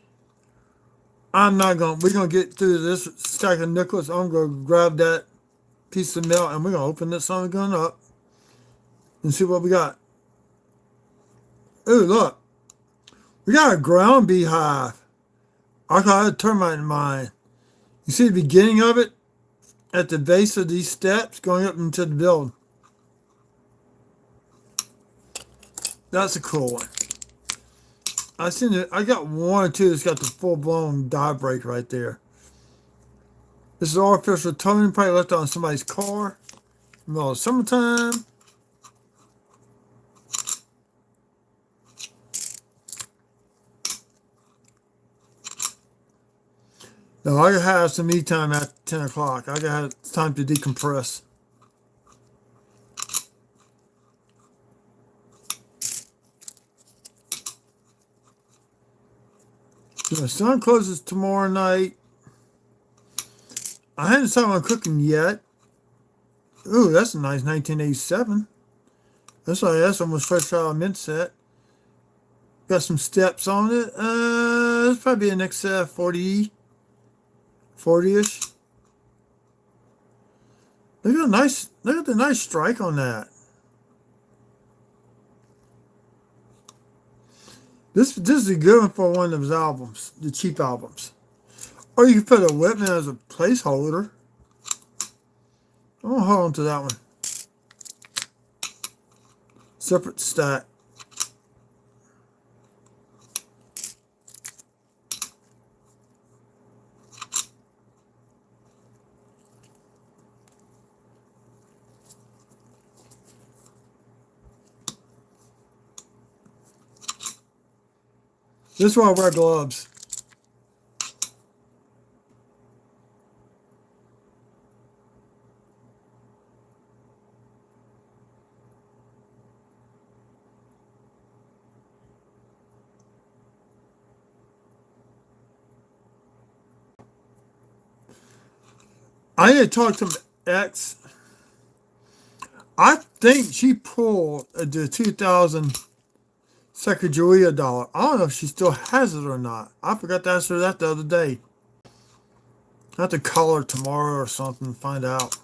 We're gonna get through this stack of nickels. I'm gonna grab that piece of milk and we're gonna open this on gun up and see what we got. Ooh, look. We got a ground beehive. I got a termite in mine. You see the beginning of it at the base of these steps going up into the building. That's a cool one. I got one or two that's got the full-blown die break right there. This is artificial toning, probably left on somebody's car. In the middle of summertime. No, I gotta have some me time at 10 o'clock. I gotta have time to decompress. The sun closes tomorrow night. I haven't started on cooking yet. Ooh, that's a nice 1987. That's almost fresh out of mint set. Got some steps on it. It's probably an XF 40-ish. Look at the nice strike on that. This is a good one for one of those albums, the cheap albums. Or you can put a Whitman as a placeholder. I'm gonna hold on to that one. Separate stack. This is why I wear gloves. I need to talk to X. I think she pulled the 2000 Sacagawea dollar. I don't know if she still has it or not. I forgot to ask her that the other day. I have to call her tomorrow or something and find out.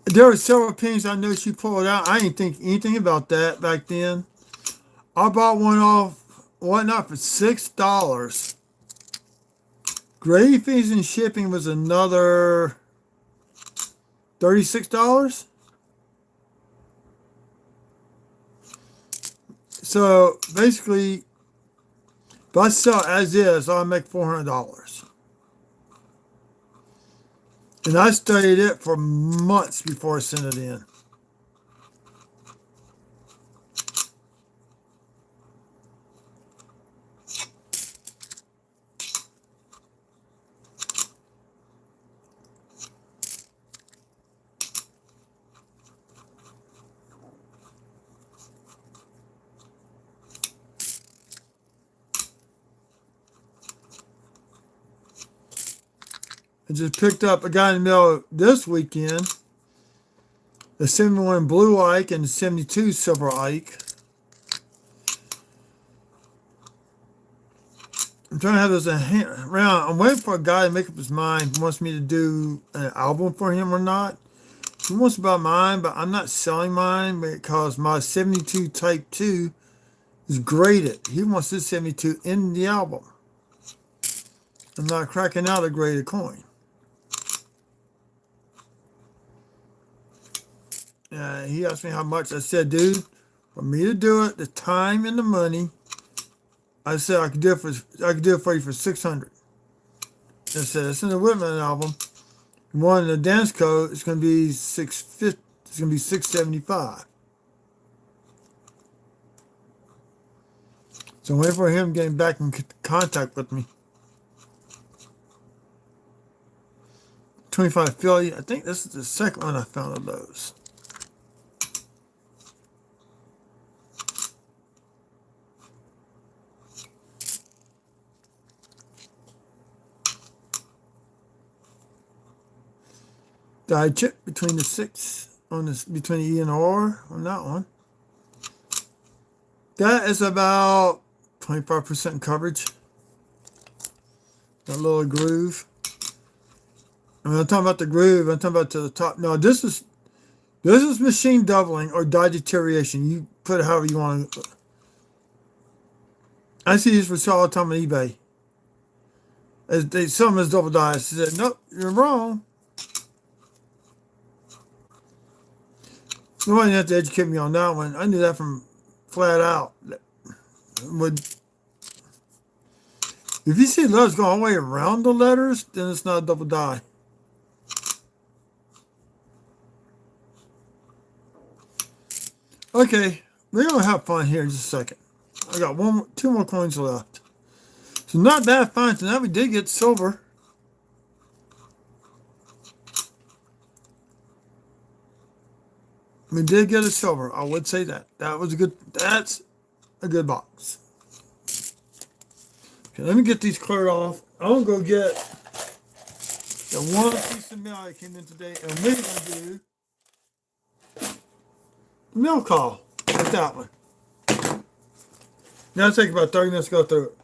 There were several pennies I know she pulled out. I didn't think anything about that back then. I bought one off Whatnot for $6. Gravy fees and shipping was another $36. So basically, if I sell as is, I'll make $400. And I studied it for months before I sent it in. I just picked up a guy in the mail this weekend, the 71 Blue Ike and the 72 Silver Ike. I'm trying to have those around. I'm waiting for a guy to make up his mind if he wants me to do an album for him or not. He wants to buy mine, but I'm not selling mine because my 72 Type 2 is graded. He wants this 72 in the album. I'm not cracking out a graded coin. He asked me how much. I said, dude, for me to do it, the time and the money, I said I could do it for you for $600. I said it's in the Whitman album. One in the dance code, it's gonna be $650. It's gonna be $675. So I'm waiting for him getting back in contact with me. 25 Philly. I think this is the second one I found of those. Die chip between the 6 on this, between the E and R on that one. That is about 25% coverage. That little groove. And when I'm talking about the groove, I'm talking about to the top. No, this is machine doubling or die deterioration. You put it however you want. I see these for sale all the time on eBay. They sell them as double die. I said, nope, you're wrong. Nobody didn't have to educate me on that one. I knew that from flat out. If you see letters go all the way around the letters, then it's not a double die. Okay, we're gonna have fun here in just a second. I got two more coins left. So not bad find. So now we did get silver. We did get a silver. I would say that. That's a good box. Okay, let me get these cleared off. I'm gonna go get the one piece of mail that came in today, and we're gonna do the mail call. Like that one. Now it'll take about 30 minutes to go through it.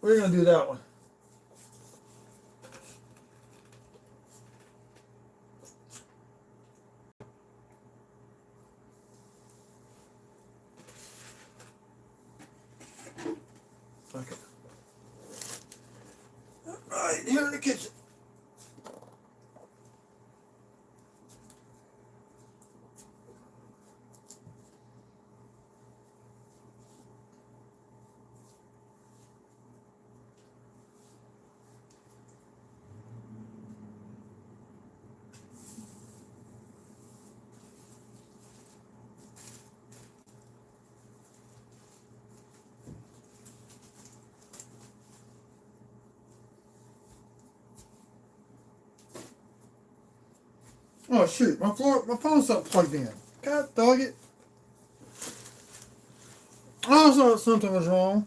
We're gonna do that one. Okay. All right, here in the kitchen. Oh shoot, my phone's not plugged in. God dog it. I thought something was wrong.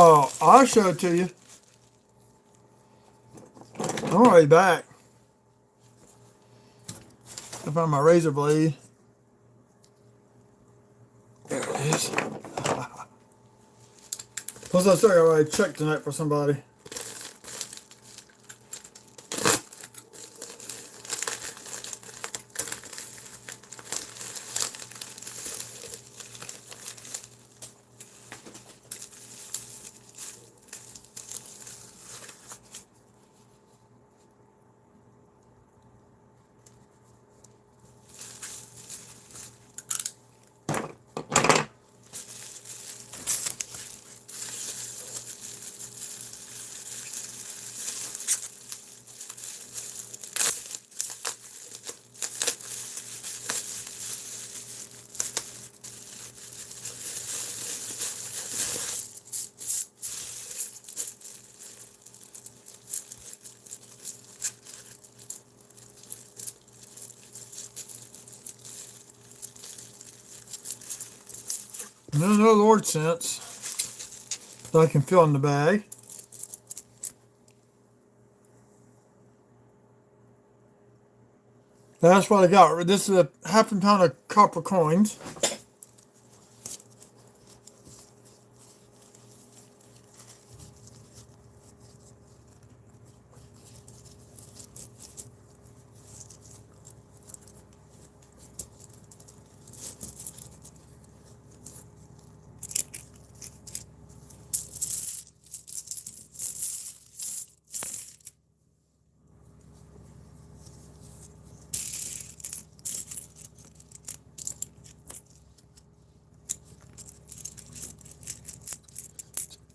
Oh, I'll show it to you. I'm already back. I found my razor blade. There it is. Plus, I still got to write a check tonight for somebody. No Lord cents that I can fill in the bag. That's what I got. This is a half a pound of copper coins.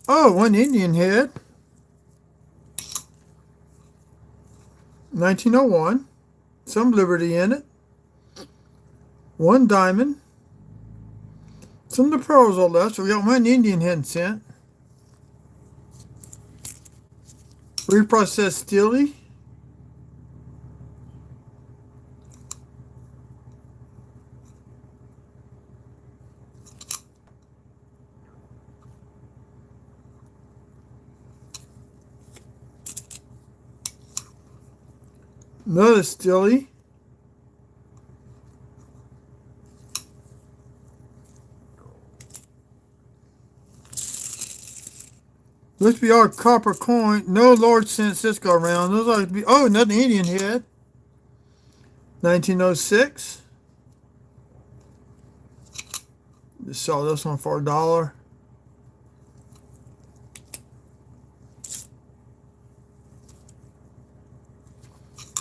Oh, one Indian head. 1901. Some Liberty in it. One diamond. Some of the pearls are left, so we got one Indian head cent. Reprocessed Steely. Another Steely. Looks to be our copper coin. No Lord cents this go around. Those like to be. Oh, another Indian head. 1906. Just saw this one for $1.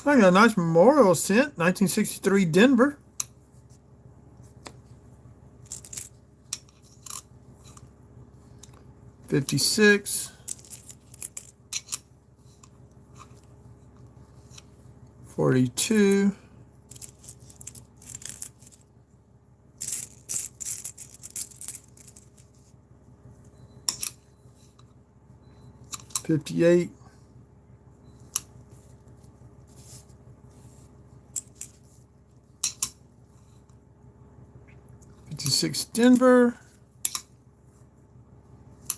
I got a nice memorial cent. 1963 Denver. $56. 42. 58. 56 Denver.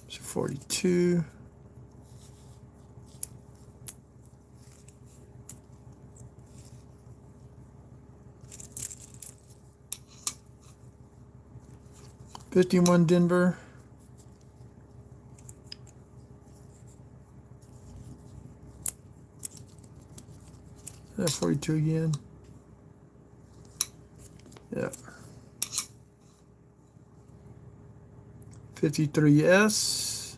42. 51 Denver. That's 42 again. Yeah. 53S.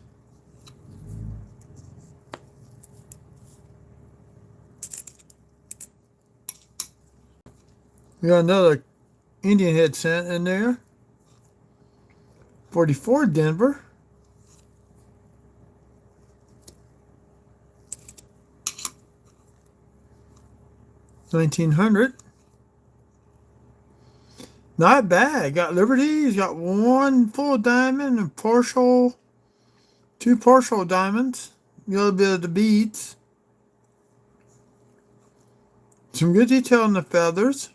We got another Indian head cent in there. 44 Denver. $1900. Not bad. Got Liberty. He's got one full diamond and two partial diamonds. A little bit of the beads. Some good detail in the feathers.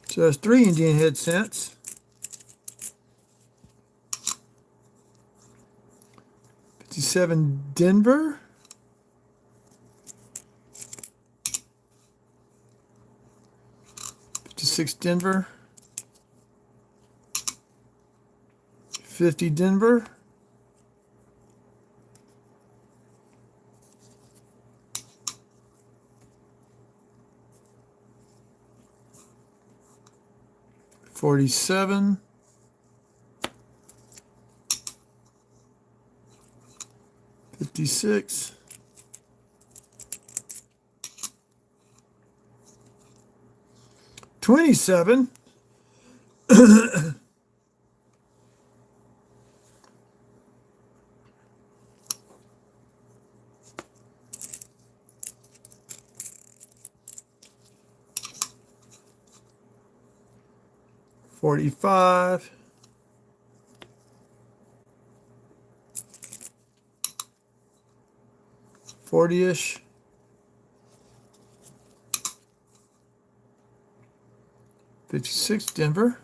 So that's 3 Indian head cents. 57 Denver. 56 Denver, 50 Denver, 47, 56, 27, 45, 40-ish, 56 Denver,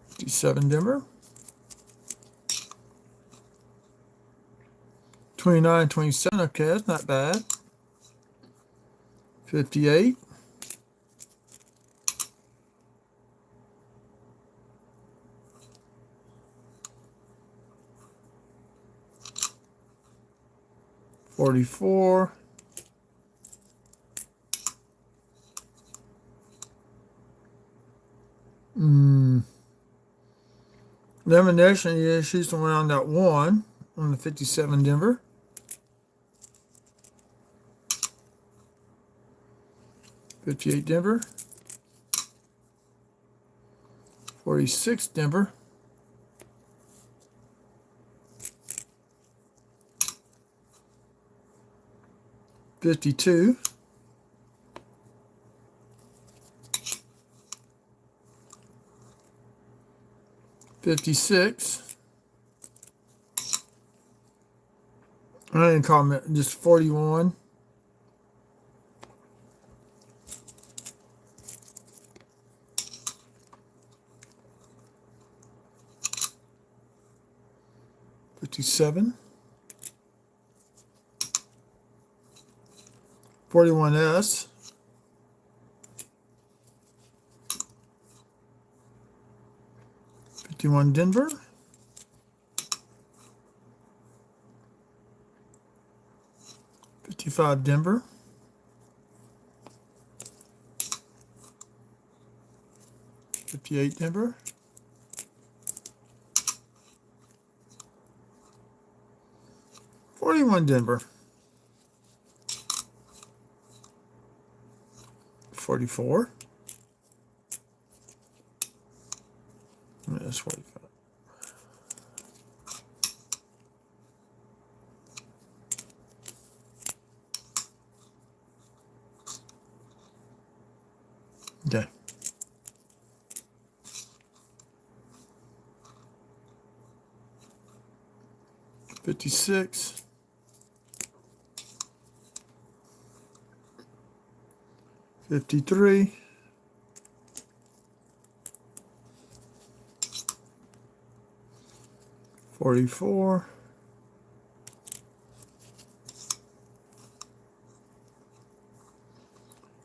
57 Denver, 29, 27, okay, that's not bad. 58, 44, elimination issues the one on that one on the 57 Denver. 58 Denver, 46 Denver, 52, 56, I didn't call it just 41, 57, 41S, 51 Denver, 55 Denver, 58 Denver, 41 Denver, 44, that's 45. Okay. $56, 53, 44,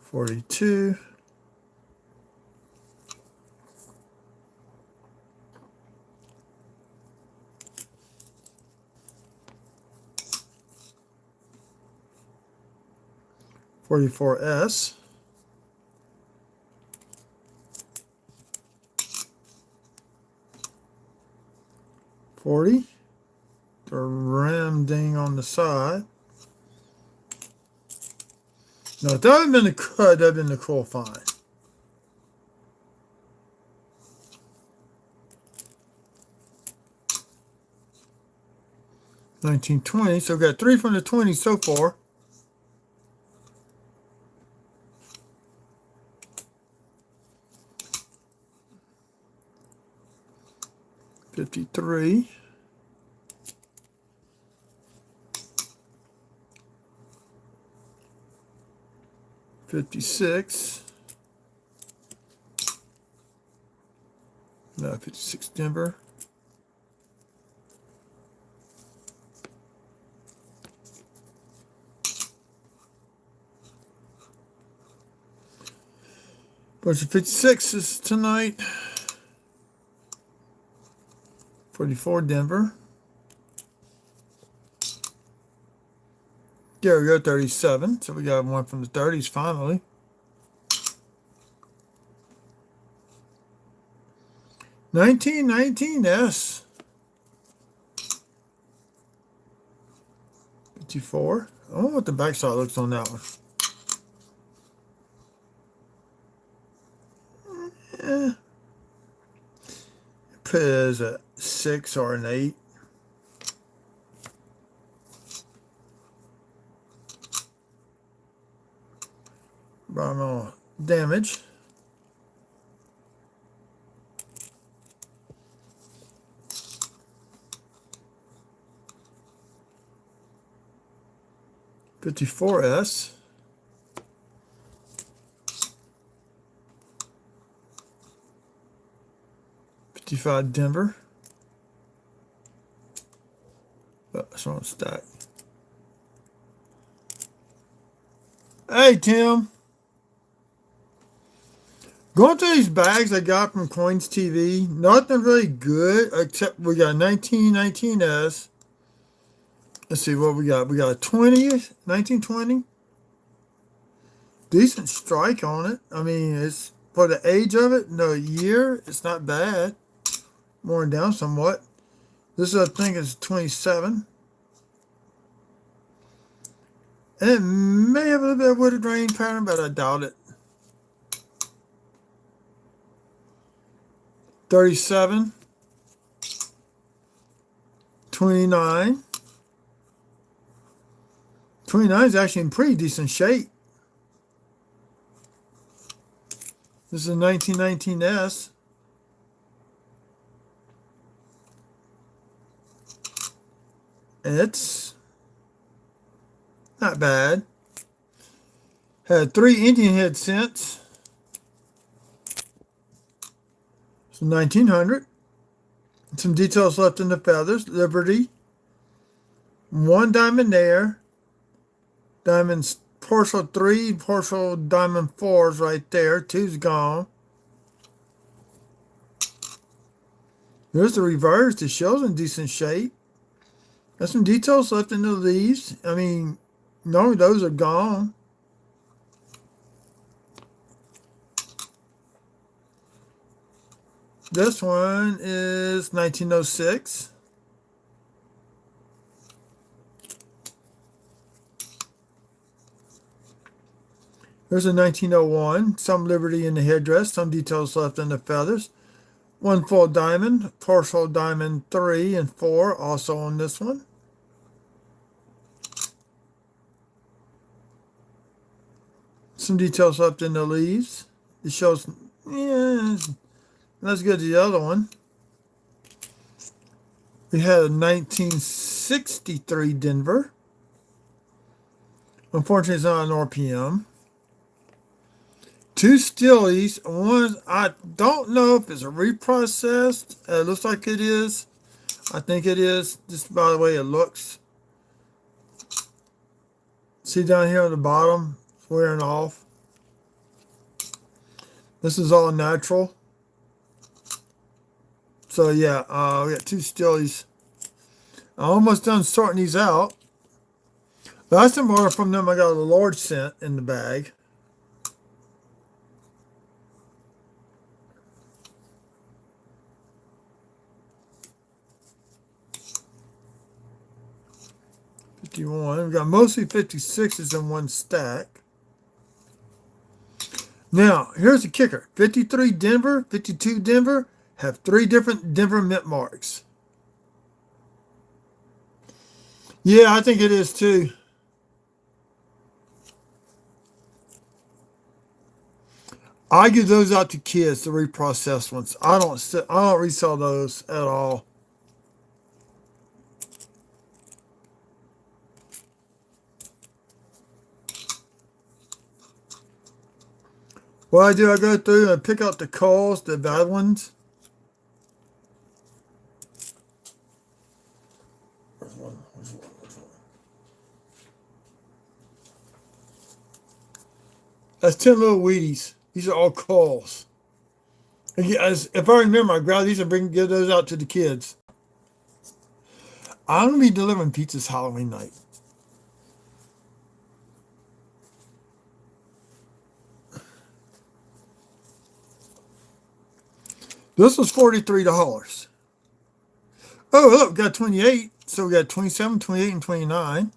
42, 44S, 40, the ram ding on the side. No, if that had been a cut, that would have been a cool find. $19.20, so we got 3 from the 20 so far. $53, 56, no, 56 Denver, Bunch of 56s tonight. 44 Denver. There we go, 37. So we got one from the 30s finally. $19.19s. 54. I wonder what the backside looks on that one. Put it as a 6 or an 8. Environmental damage. $54s. $55 Denver. Oh, that's wrong stack. Hey, Tim. Going through these bags I got from Coins TV, nothing really good except we got 1919s. Let's see what we got. We got a 20th, 1920. Decent strike on it. I mean, it's for the age of it, no year, it's not bad. Worn down somewhat. This I think is 27. And it may have a little bit of wooded grain pattern, but I doubt it. 37. 29. 29 is actually in pretty decent shape. This is a 1919s. And it's not bad. Had 3 Indian head cents. So 1900. Some details left in the feathers. Liberty. 1 diamond there. Diamonds partial 3, partial diamond 4s right there. 2's gone. There's the reverse. The shell's in decent shape. There's some details left in the leaves. I mean, normally those are gone. This one is 1906. There's a 1901. Some liberty in the headdress. Some details left in the feathers. 1 full diamond. Partial diamond 3 and 4 also on this one. Some details left in the leaves. It shows, yeah, not as good as the other one. We had a 1963 Denver. Unfortunately, it's not an RPM. 2 Steelies. One, I don't know if it's a reprocessed. It looks like it is. I think it is, just by the way it looks. See down here on the bottom, it's wearing off. This is all natural. So yeah, we got 2 Steelies. I'm almost done sorting these out. Last time I ordered from them, I got a large cent in the bag. We've got mostly 56s in one stack. Now, here's the kicker. 53 Denver, 52 Denver have 3 different Denver mint marks. Yeah, I think it is too. I give those out to kids, the reprocessed ones. I don't resell those at all. What I do, I go through and pick out the calls, the bad ones. Which one? That's 10 little Wheaties. These are all calls. If I remember, I grab these and give those out to the kids. I'm going to be delivering pizzas Halloween night. This was $43. Oh, look, we got 28. So we got 27, 28, and 29.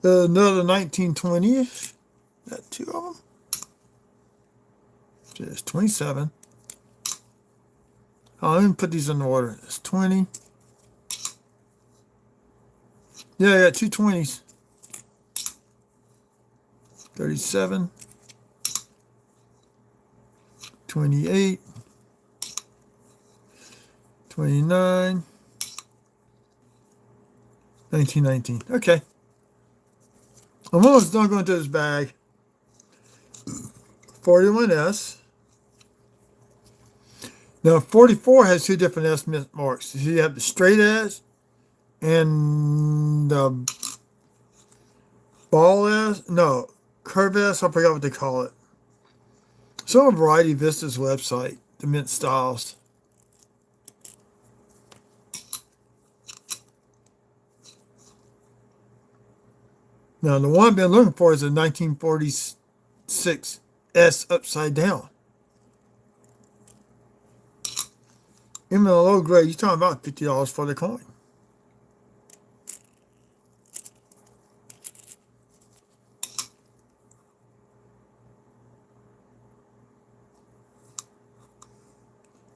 Another 1920-ish. Got two of them. Just 27. Oh, let me put these in order. It's 20. Yeah, I got two 20s. 37. 28. 29. 1919. Okay. I'm almost done going through this bag. 41S. Now, 44 has two different S marks. So you have the straight S and the ball S. No, curve S. I forgot what they call it. So a Variety Vista's website, the mint styles. Now, the one I've been looking for is a 1946 S upside down. Even a low grade, you're talking about $50 for the coin.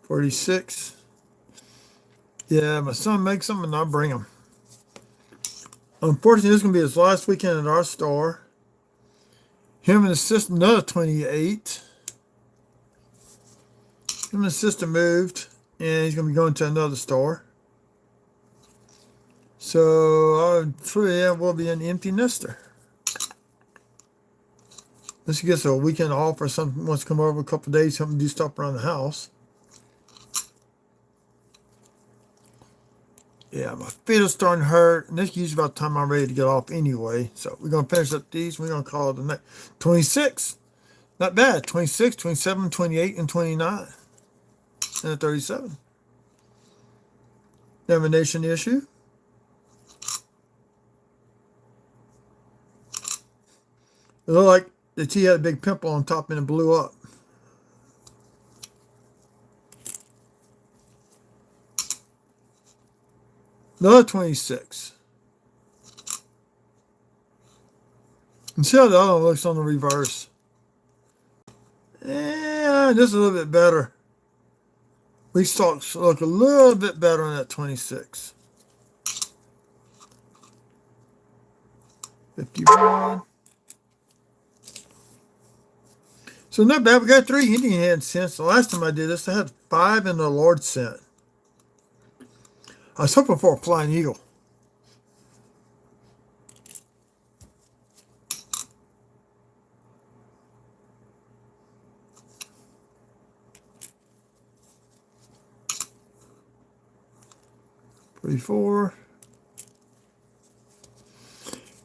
$46. Yeah, my son makes them and I'll bring them. Unfortunately, this is going to be his last weekend at our store. Him and his sister, another 28. Him and his sister moved, and he's going to be going to another store. So, I'm sure that will be an empty nester. Unless he gets a weekend off or something, wants to come over a couple of days, help him do stuff around the house. Yeah, my feet are starting to hurt, and this is usually about the time I'm ready to get off anyway. So we're going to finish up these. We're going to call it a night. 26. Not bad. 26, 27, 28, and 29. And a 37. Lamination issue. It looked like the T had a big pimple on top and it blew up. Another 26. And see how the other one looks on the reverse. Yeah, this is a little bit better. These stalks look a little bit better on that 26. 51. So not bad. We got 3 Indian head cents. The last time I did this, I had 5 in the Lord cent. I was hoping for a flying eagle. $44.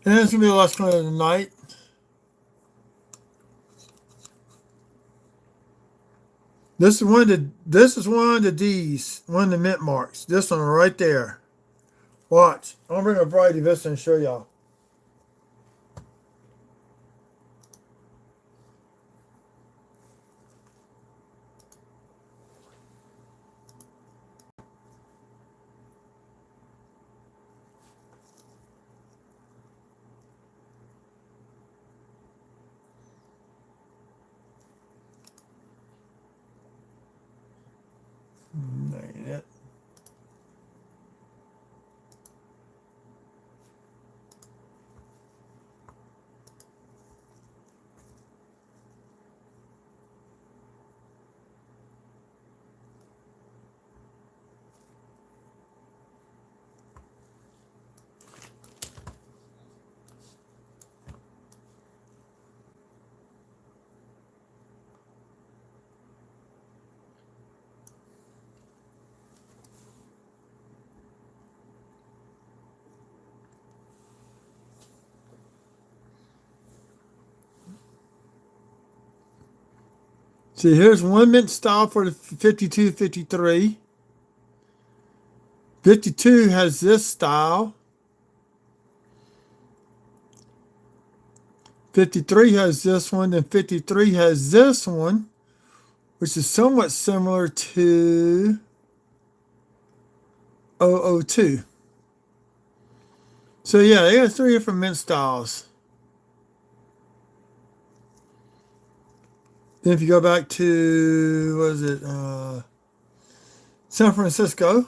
And it's gonna be the last one of the night. This is one of the D's, one of the mint marks. This one right there. Watch. I'll bring a Variety Vista and show y'all. There you go. See, here's one mint style for the 52, 53. 52 has this style. 53 has this one, and 53 has this one, which is somewhat similar to 002. So yeah, they got three different mint styles. Then if you go back to, what is it, San Francisco.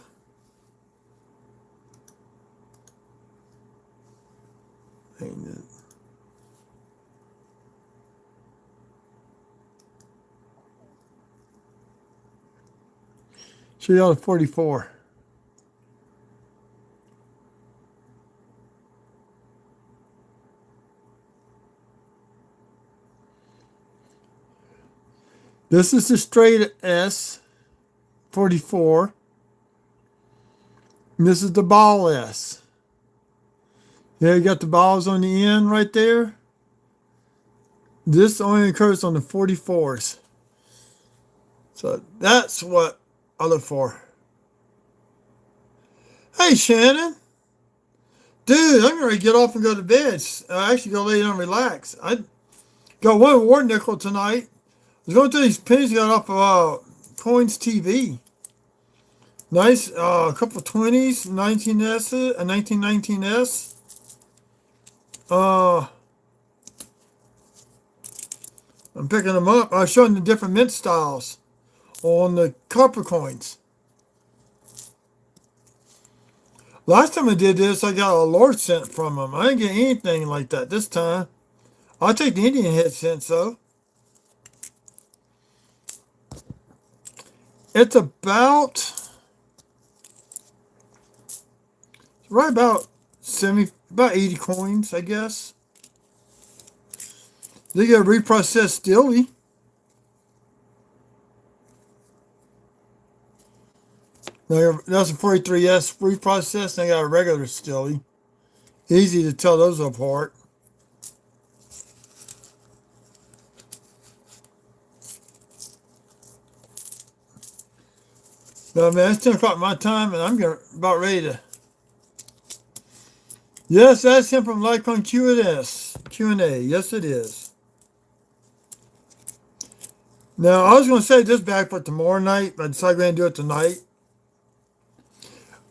Show y'all the 44. This is the straight S, 44. And this is the ball S. Yeah, you got the balls on the end right there. This only occurs on the 44s. So that's what I look for. Hey, Shannon. Dude, I'm going to get off and go to bed. I actually go lay down and relax. I got one war nickel tonight. I was going through these pennies I got off of Coins TV. Nice, a couple of 20s, 19S, a 1919S. I'm picking them up. I was showing the different mint styles on the copper coins. Last time I did this, I got a Lord cent from them. I didn't get anything like that this time. I'll take the Indian head cents though. It's about right about 80 coins, I guess. They got reprocessed stilly. Now that's a 43S reprocessed, and I got a regular stilly. Easy to tell those apart. No, man, it's 10 o'clock my time, and I'm about ready to. Yes, that's him from Lycon Q&A. Yes, it is. Now, I was going to say this back for tomorrow night, but I decided I'm going to do it tonight.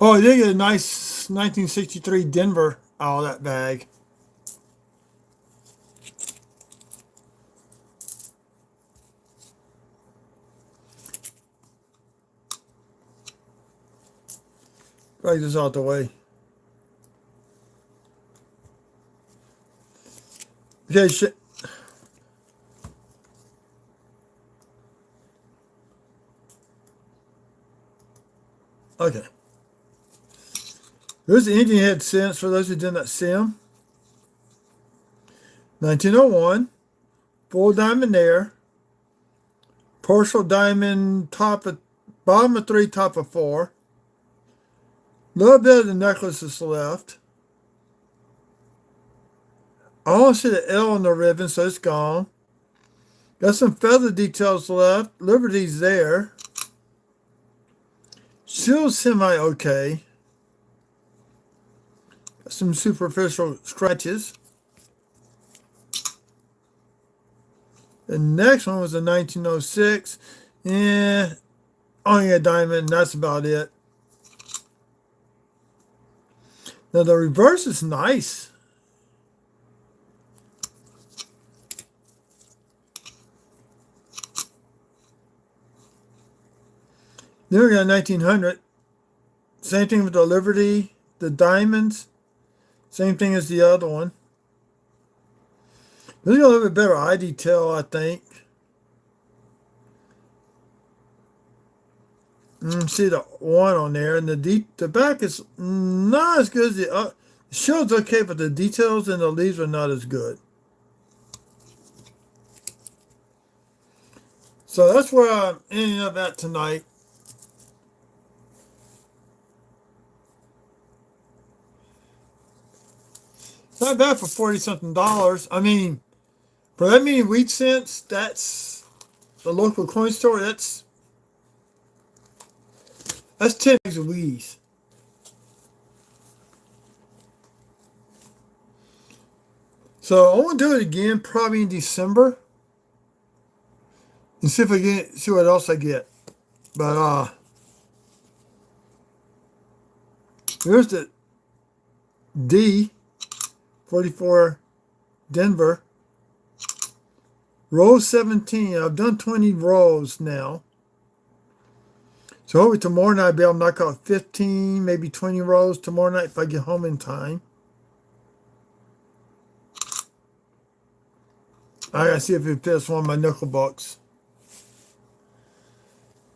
Oh, I did get a nice 1963 Denver out of that bag. Drag this out the way. Okay, okay. There's the Indian head cents for those who did not see them. 1901, full diamond there. Partial diamond top of bottom of 3, top of 4. A little bit of the necklace is left. I don't see the L on the ribbon, so it's gone. Got some feather details left. Liberty's there. Still semi-okay. Got some superficial scratches. The next one was a 1906. Yeah, only a diamond, and that's about it. Now the reverse is nice. Then we got 1900. Same thing with the Liberty, the diamonds. Same thing as the other one. This got a little bit better eye detail, I think. See the one on there, and the back is not as good as the show's okay, but the details and the leaves are not as good. So that's where I'm ending up at tonight. It's not bad for $40-something. I mean, for that many wheat cents, that's the local coin store, that's 10 bags of Wheaties. So I want to do it again, probably in December, and see if I see what else I get. But here's the D44 Denver row 17. I've done 20 rows now. So hopefully tomorrow night I'll be able to knock out 15, maybe 20 rows tomorrow night if I get home in time. I gotta see if it fits one of my nickel bucks.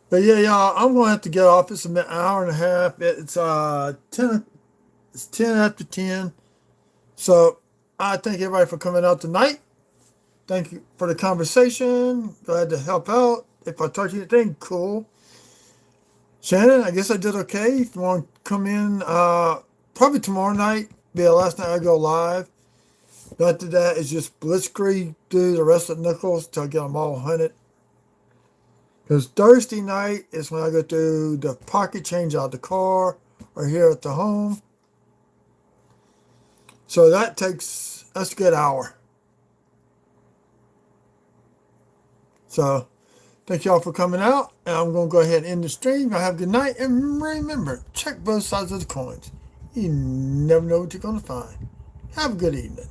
But yeah, y'all, I'm gonna have to get off. It's an hour and a half. It's 10. It's 10 after 10. So I thank everybody for coming out tonight. Thank you for the conversation. Glad to help out. If I taught you anything, cool. Shannon, I guess I did okay. If you want to come in, probably tomorrow night. Be the last night I go live. After that, it's just blitzkrieg do the rest of the nickels till I get them all hunted. Because Thursday night is when I go do the pocket change out the car or here at the home. So that's a good hour. So thank y'all for coming out. And I'm going to go ahead and end the stream. Y'all have a good night. And remember, check both sides of the coins. You never know what you're going to find. Have a good evening.